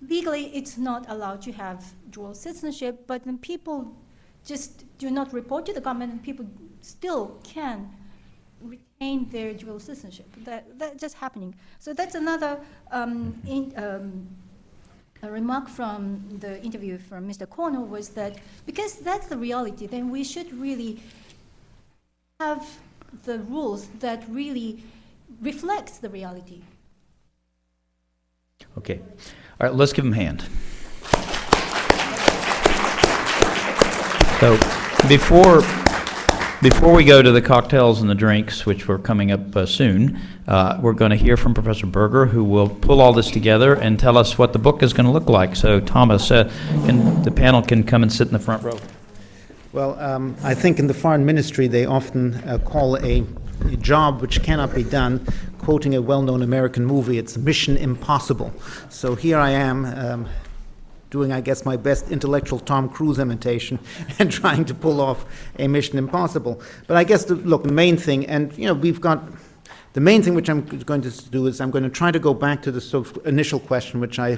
legally, it's not allowed to have dual citizenship, but then people just do not report to the government, and people still can retain their dual citizenship. That's just happening. So that's another A remark from the interview from Mr. Corner was that because that's the reality, then we should really have the rules that really reflects the reality. Okay. All right, let's give them a hand. So before we go to the cocktails and the drinks, which we're coming up soon, we're going to hear from Professor Berger, who will pull all this together and tell us what the book is going to look like. So Thomas, the panel can come and sit in the front row. Well, I think in the foreign ministry they often call a job which cannot be done, quoting a well-known American movie, it's Mission Impossible. So here I am doing, I guess, my best intellectual Tom Cruise imitation and trying to pull off a Mission Impossible. But I guess, look, the main thing, and we've got the main thing which I'm going to do is I'm going to try to go back to the sort of initial question which I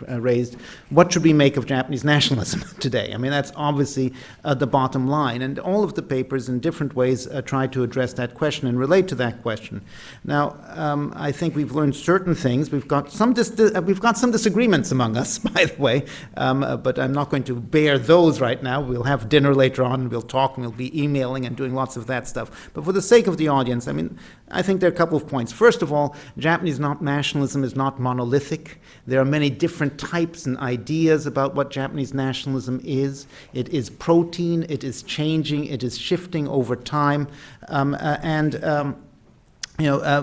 raised. What should we make of Japanese nationalism today? I mean, that's obviously the bottom line. And all of the papers in different ways try to address that question and relate to that question. Now, I think we've learned certain things. We've got some disagreements among us, by the way, but I'm not going to bear those right now. We'll have dinner later on, and we'll talk, and we'll be emailing and doing lots of that stuff. But for the sake of the audience, I mean, I think there are a couple of points. First of all, Japanese nationalism is not monolithic. There are many different types and ideas about what Japanese nationalism is. It is protein, it is changing, it is shifting over time,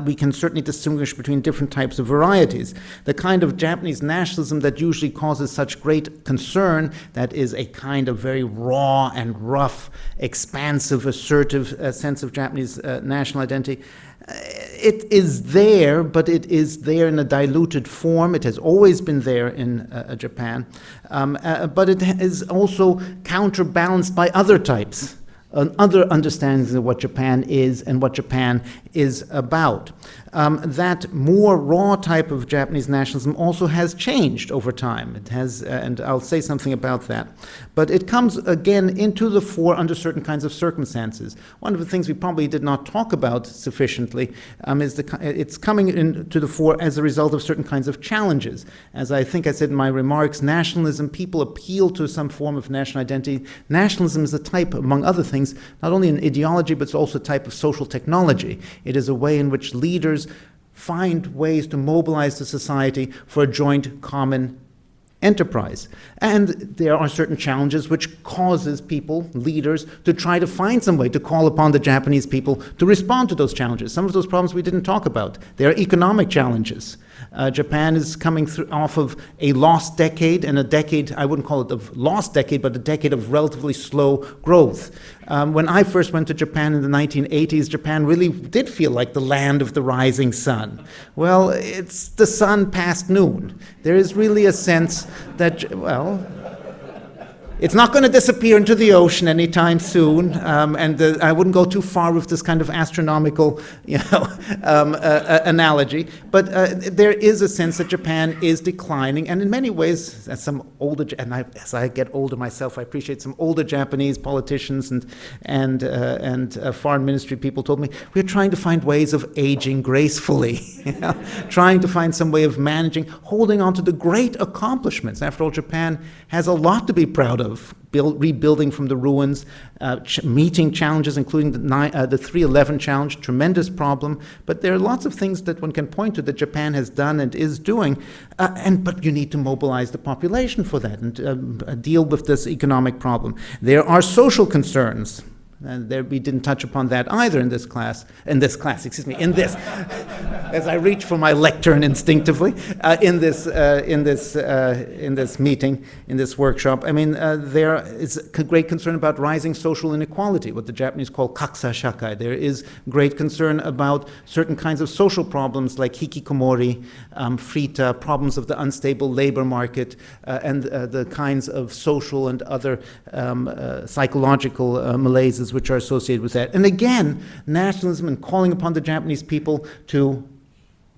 we can certainly distinguish between different types of varieties. The kind of Japanese nationalism that usually causes such great concern, that is a kind of very raw and rough, expansive, assertive sense of Japanese national identity, it is there, but it is there in a diluted form. It has always been there in Japan, but it is also counterbalanced by other types, other understandings of what Japan is and what Japan is about. That more raw type of Japanese nationalism also has changed over time. It has, and I'll say something about that. But it comes again into the fore under certain kinds of circumstances. One of the things we probably did not talk about sufficiently is it's coming into the fore as a result of certain kinds of challenges. As I think I said in my remarks, nationalism, people appeal to some form of national identity. Nationalism is a type, among other things, not only an ideology, but it's also a type of social technology. It is a way in which leaders find ways to mobilize the society for a joint common enterprise. And there are certain challenges which causes people, leaders, to try to find some way to call upon the Japanese people to respond to those challenges. Some of those problems we didn't talk about. There are economic challenges. Japan is coming off of a lost decade, and a decade, I wouldn't call it a lost decade, but a decade of relatively slow growth. When I first went to Japan in the 1980s, Japan really did feel like the land of the rising sun. Well, it's the sun past noon. There is really a sense that, well, it's not going to disappear into the ocean anytime soon, and I wouldn't go too far with this kind of astronomical, analogy. But there is a sense that Japan is declining, and in many ways, as I get older myself, I appreciate some older Japanese politicians and foreign ministry people told me we're trying to find ways of aging gracefully, trying to find some way of managing, holding on to the great accomplishments. After all, Japan has a lot to be proud of. Rebuilding from the ruins, meeting challenges, including the 3/11 challenge, tremendous problem. But there are lots of things that one can point to that Japan has done and is doing, but you need to mobilize the population for that and deal with this economic problem. There are social concerns. We didn't touch upon that either in this class, as I reach for my lectern instinctively, in this meeting, in this workshop. I mean, there is a great concern about rising social inequality, what the Japanese call kaksa shakai. There is great concern about certain kinds of social problems like hikikomori, frita, problems of the unstable labor market, and the kinds of social and other psychological malaises which are associated with that. And again, nationalism and calling upon the Japanese people to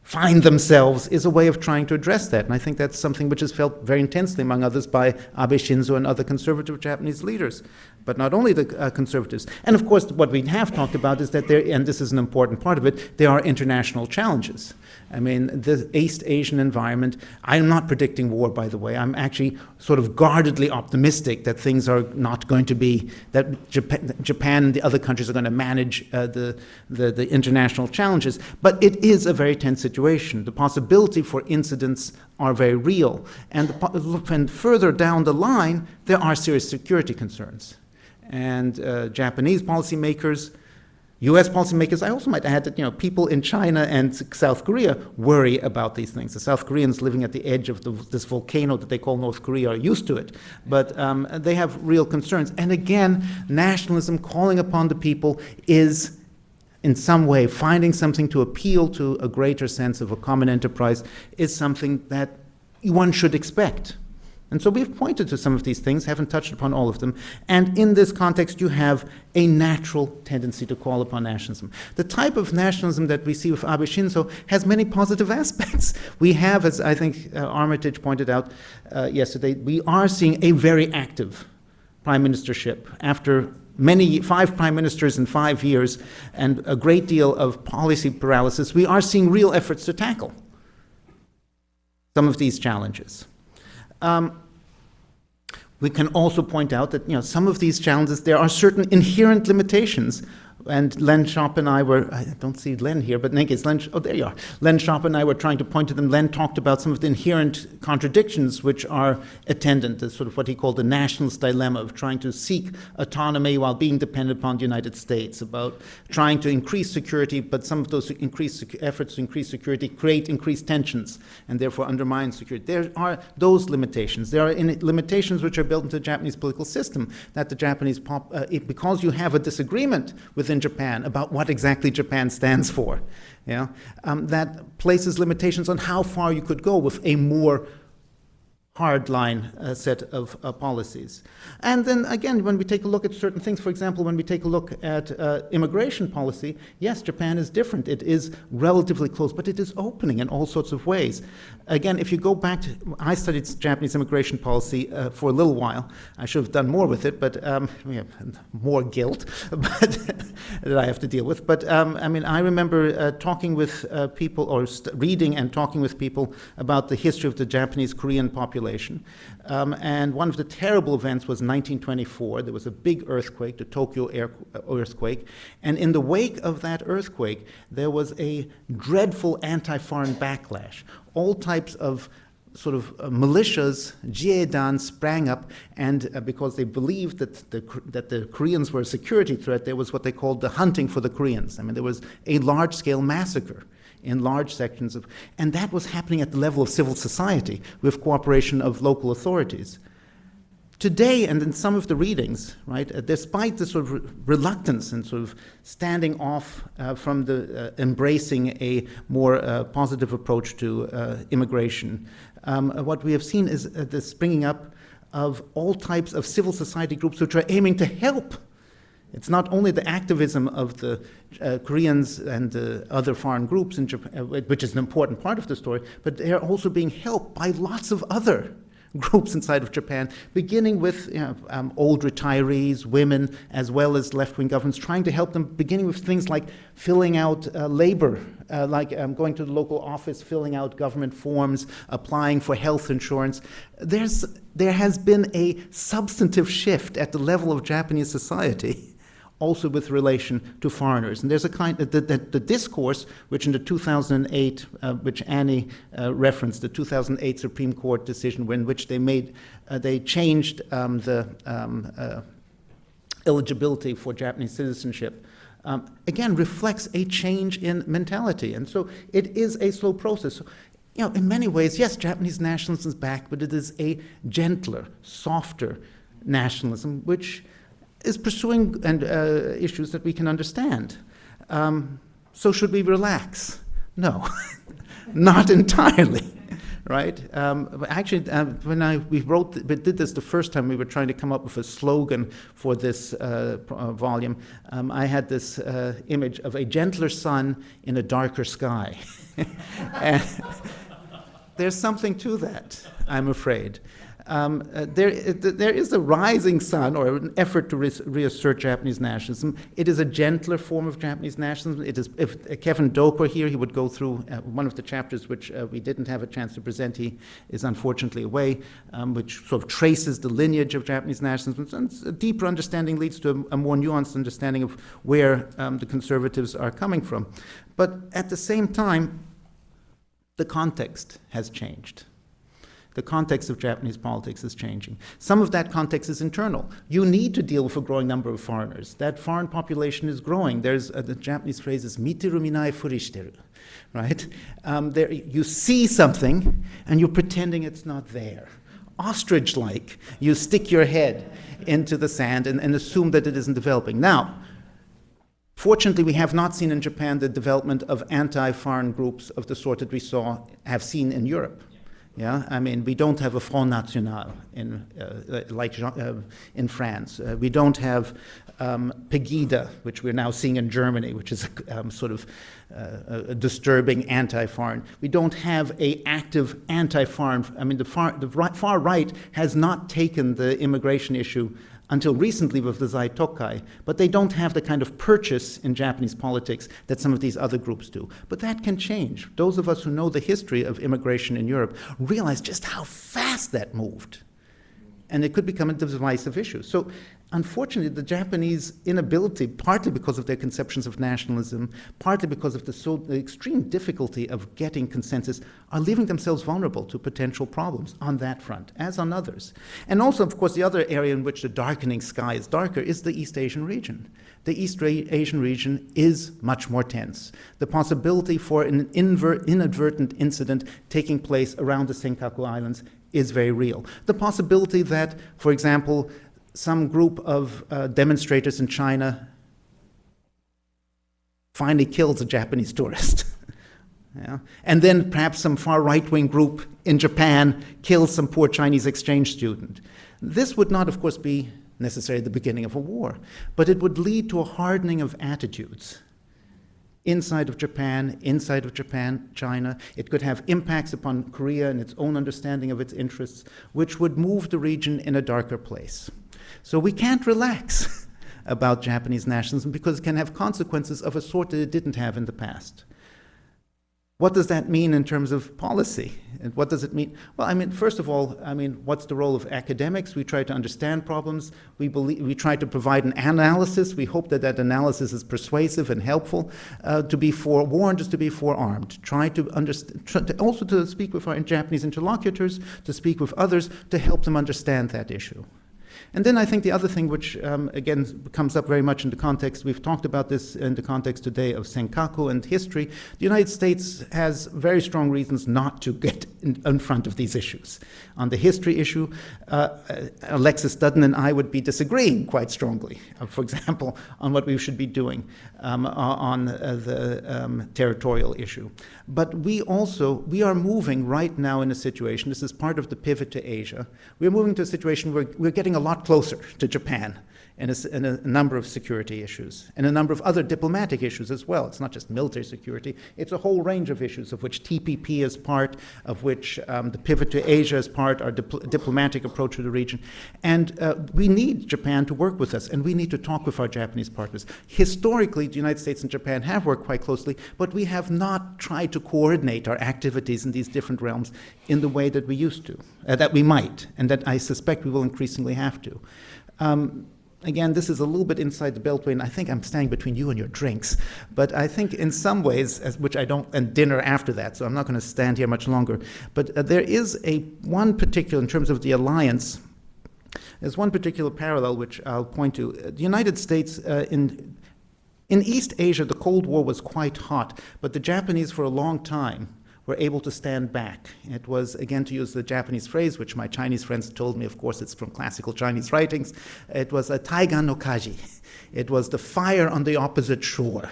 find themselves is a way of trying to address that. And I think that's something which is felt very intensely, among others, by Abe Shinzo and other conservative Japanese leaders. but not only the conservatives. And of course, what we have talked about is that there, and this is an important part of it, there are international challenges. I mean, the East Asian environment, I'm not predicting war, by the way. I'm actually sort of guardedly optimistic that things are not going to be, that Japan and the other countries are going to manage the international challenges. But it is a very tense situation. The possibility for incidents are very real. And further down the line, there are serious security concerns. And Japanese policymakers, U.S. policymakers, I also might add that people in China and South Korea worry about these things. The South Koreans living at the edge of this volcano that they call North Korea are used to it, but they have real concerns. And again, nationalism calling upon the people is in some way finding something to appeal to a greater sense of a common enterprise is something that one should expect. And so we've pointed to some of these things, haven't touched upon all of them. And in this context, you have a natural tendency to call upon nationalism. The type of nationalism that we see with Abe Shinzo has many positive aspects. We have, as I think Armitage pointed out yesterday, we are seeing a very active prime ministership after 5 prime ministers in 5 years and a great deal of policy paralysis. We are seeing real efforts to tackle some of these challenges. We can also point out that some of these challenges, there are certain inherent limitations. And Len Sharpe and I were, I don't see Len here, but in any case, oh, there you are. Len Sharpe and I were trying to point to them. Len talked about some of the inherent contradictions which are attendant, as sort of what he called the nationalist dilemma of trying to seek autonomy while being dependent upon the United States, about trying to increase security, but some of those efforts to increase security create increased tensions and therefore undermine security. There are those limitations. There are limitations which are built into the Japanese political system, that the Japanese, because you have a disagreement within Japan about what exactly Japan stands for, that places limitations on how far you could go with a more hardline set of policies. And then again, when we take a look at certain things, for example, when we take a look at immigration policy, yes, Japan is different. It is relatively close, but it is opening in all sorts of ways. Again, if you go back to, I studied Japanese immigration policy for a little while. I should have done more with it, but we have more guilt that I have to deal with. But I remember talking with people, or reading and talking with people about the history of the Japanese Korean population. And one of the terrible events was 1924. There was a big earthquake, the Tokyo earthquake. And in the wake of that earthquake, there was a dreadful anti-foreign backlash. All types of sort of militias, Jiedan, sprang up, and because they believed that the Koreans were a security threat, there was what they called the hunting for the Koreans. There was a large-scale massacre in large sections of, and that was happening at the level of civil society with cooperation of local authorities. Today, and in some of the readings, right, despite the sort of reluctance and sort of standing off from the embracing a more positive approach to immigration, what we have seen is the springing up of all types of civil society groups which are aiming to help. It's not only the activism of the Koreans and other foreign groups in Japan, which is an important part of the story, but they are also being helped by lots of other groups inside of Japan, beginning with old retirees, women, as well as left-wing governments, trying to help them, beginning with things like filling out labor, like going to the local office, filling out government forms, applying for health insurance. There has been a substantive shift at the level of Japanese society, also with relation to foreigners. And there's a kind of, the discourse, which in the 2008, which Annie referenced, the 2008 Supreme Court decision in which they changed the eligibility for Japanese citizenship, again, reflects a change in mentality. And so it is a slow process. So, in many ways, yes, Japanese nationalism is back, but it is a gentler, softer nationalism, which is pursuing issues that we can understand. So should we relax? No, not entirely, right? Actually, when we did this the first time, we were trying to come up with a slogan for this volume. I had this image of a gentler sun in a darker sky. And there's something to that, I'm afraid. there is a rising sun, or an effort to reassert Japanese nationalism. It is a gentler form of Japanese nationalism. It is, if Kevin Doak were here, he would go through one of the chapters which we didn't have a chance to present. He is unfortunately away, which sort of traces the lineage of Japanese nationalism. And a deeper understanding leads to a more nuanced understanding of where the conservatives are coming from. But at the same time, the context has changed. The context of Japanese politics is changing. Some of that context is internal. You need to deal with a growing number of foreigners. That foreign population is growing. There's the Japanese phrase is miteru minai furishiteru, right? You see something and you're pretending it's not there. Ostrich-like, you stick your head into the sand and assume that it isn't developing. Now, fortunately, we have not seen in Japan the development of anti-foreign groups of the sort that we have seen in Europe. Yeah, I mean, we don't have a Front National in France. We don't have Pegida, which we're now seeing in Germany, which is sort of a disturbing anti-foreign. We don't have an active anti-foreign. I mean, the far right has not taken the immigration issue until recently with the Zai Tokai, but they don't have the kind of purchase in Japanese politics that some of these other groups do. But that can change. Those of us who know the history of immigration in Europe realize just how fast that moved. And it could become a divisive issue. So unfortunately, the Japanese inability, partly because of their conceptions of nationalism, partly because of the extreme difficulty of getting consensus, are leaving themselves vulnerable to potential problems on that front, as on others. And also, of course, the other area in which the darkening sky is darker is the East Asian region. The East Asian region is much more tense. The possibility for an inadvertent incident taking place around the Senkaku Islands is very real. The possibility that, for example, some group of demonstrators in China finally kills a Japanese tourist. Yeah. And then perhaps some far right-wing group in Japan kills some poor Chinese exchange student. This would not, of course, be necessarily the beginning of a war, but it would lead to a hardening of attitudes inside of Japan, China. It could have impacts upon Korea and its own understanding of its interests, which would move the region in a darker place. So we can't relax about Japanese nationalism because it can have consequences of a sort that it didn't have in the past. What does that mean in terms of policy? And what does it mean? Well, I mean, first of all, I mean, what's the role of academics? We try to understand problems. We try to provide an analysis. We hope that that analysis is persuasive and helpful. To be forewarned is to be forearmed. Try to understand, also to speak with our Japanese interlocutors, to speak with others, to help them understand that issue. And then I think the other thing which, again, comes up very much in the context, we've talked about this in the context today of Senkaku and history, the United States has very strong reasons not to get in front of these issues. On the history issue, Alexis Dudden and I would be disagreeing quite strongly, for example, on what we should be doing on the territorial issue. But we are moving right now in a situation, this is part of the pivot to Asia, we're moving to a situation where we're getting a lot closer to Japan in a number of security issues and a number of other diplomatic issues as well. It's not just military security, it's a whole range of issues of which TPP is part, of which the pivot to Asia is part, our diplomatic approach to the region. And we need Japan to work with us, and we need to talk with our Japanese partners. Historically, the United States and Japan have worked quite closely, but we have not tried to coordinate our activities in these different realms in the way that we used to, that we might, and that I suspect we will increasingly have to. Again, this is a little bit inside the beltway, and I think I'm standing between you and your drinks. But I think in some ways, which I don't, and dinner after that, so I'm not going to stand here much longer. But there is one particular, in terms of the alliance, there's one particular parallel which I'll point to. The United States, in East Asia, the Cold War was quite hot, but the Japanese for a long time were able to stand back. It was, again, to use the Japanese phrase, which my Chinese friends told me, of course, it's from classical Chinese writings, it was a taigan no kaji. It was the fire on the opposite shore.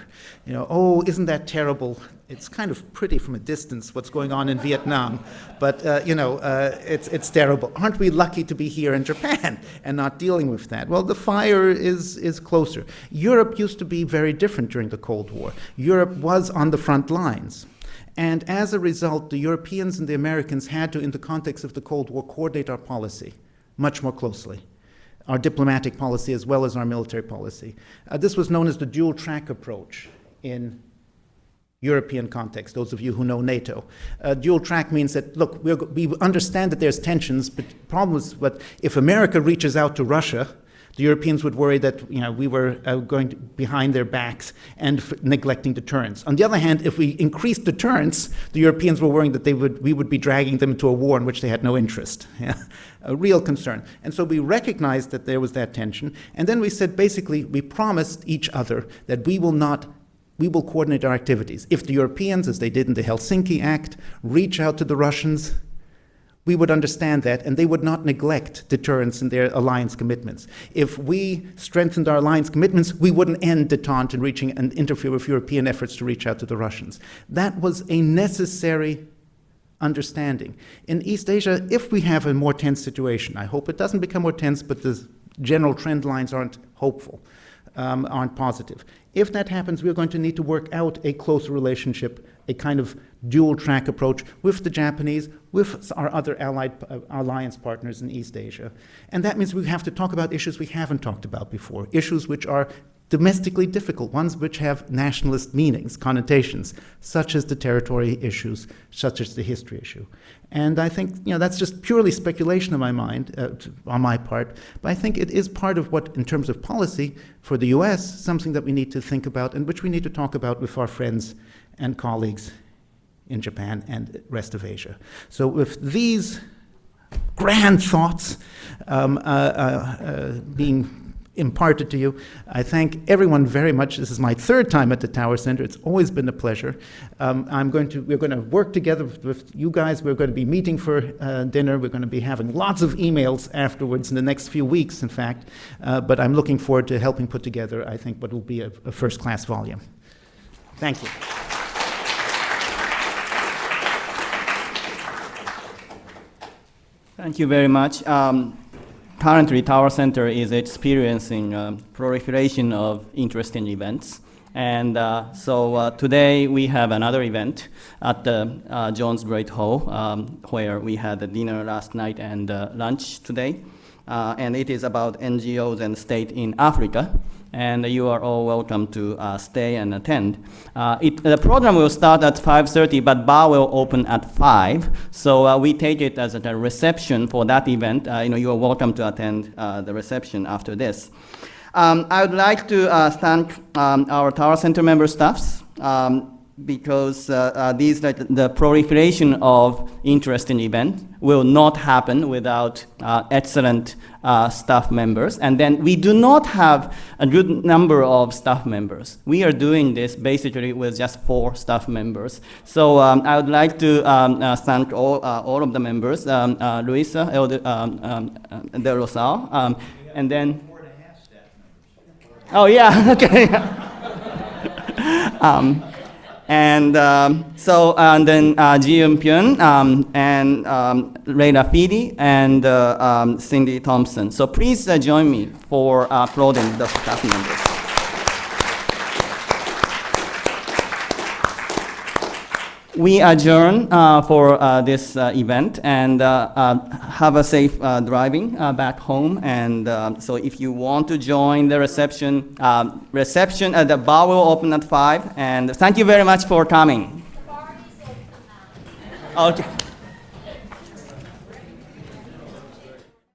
You know, oh, isn't that terrible? It's kind of pretty from a distance what's going on in Vietnam, but it's terrible. Aren't we lucky to be here in Japan and not dealing with that? Well, the fire is closer. Europe used to be very different during the Cold War. Europe was on the front lines. And as a result, the Europeans and the Americans had to, in the context of the Cold War, coordinate our policy much more closely, our diplomatic policy as well as our military policy. This was known as the dual track approach in European context, those of you who know NATO. Dual track means that, look, we understand that there's tensions, but problems, but if America reaches out to Russia, the Europeans would worry that we were going behind their backs and neglecting deterrence. On the other hand, if we increased deterrence, the Europeans were worrying that we would be dragging them into a war in which they had no interest. Yeah? A real concern. And so we recognized that there was that tension, and then we said, basically, we promised each other that we will coordinate our activities. If the Europeans, as they did in the Helsinki Act, reach out to the Russians, we would understand that, and they would not neglect deterrence in their alliance commitments. If we strengthened our alliance commitments, we wouldn't end detente in reaching and interfere with European efforts to reach out to the Russians. That was a necessary understanding. In East Asia, if we have a more tense situation, I hope it doesn't become more tense, but the general trend lines aren't hopeful, aren't positive. If that happens, we're going to need to work out a closer relationship, a kind of dual track approach with the Japanese, with our other alliance partners in East Asia. And that means we have to talk about issues we haven't talked about before, issues which are domestically difficult, ones which have nationalist meanings, connotations, such as the territory issues, such as the history issue. And I think that's just purely speculation on my part, but I think it is part of what, in terms of policy for the US, something that we need to think about and which we need to talk about with our friends and colleagues in Japan and the rest of Asia. So with these grand thoughts being imparted to you, I thank everyone very much. This is my third time at the Tower Center. It's always been a pleasure. We're going to work together with you guys. We're going to be meeting for dinner. We're going to be having lots of emails afterwards in the next few weeks, in fact. But I'm looking forward to helping put together, I think, what will be a first-class volume. Thank you. Thank you very much. Currently, Tower Center is experiencing proliferation of interesting events. And so today we have another event at the Jones Great Hall, where we had a dinner last night and lunch today. And it is about NGOs and state in Africa. And you are all welcome to stay and attend. The program will start at 5:30, but bar will open at 5. So we take it as a reception for that event. You are welcome to attend the reception after this. I would like to thank our Tower Center member staffs because the proliferation of interesting events will not happen without excellent staff members. And then we do not have a good number of staff members. We are doing this basically with just 4 staff members. So I would like to thank all of the members, Luisa De Rosal, and then... 4.5 staff members. Oh yeah, okay. And then Ji Eun-pyun and Leila Fidi and Cindy Thompson. So please join me for applauding the staff members. We adjourn for this event and have a safe driving back home. And so if you want to join the reception, the bar will open at 5. And thank you very much for coming. The bar is open now. Okay.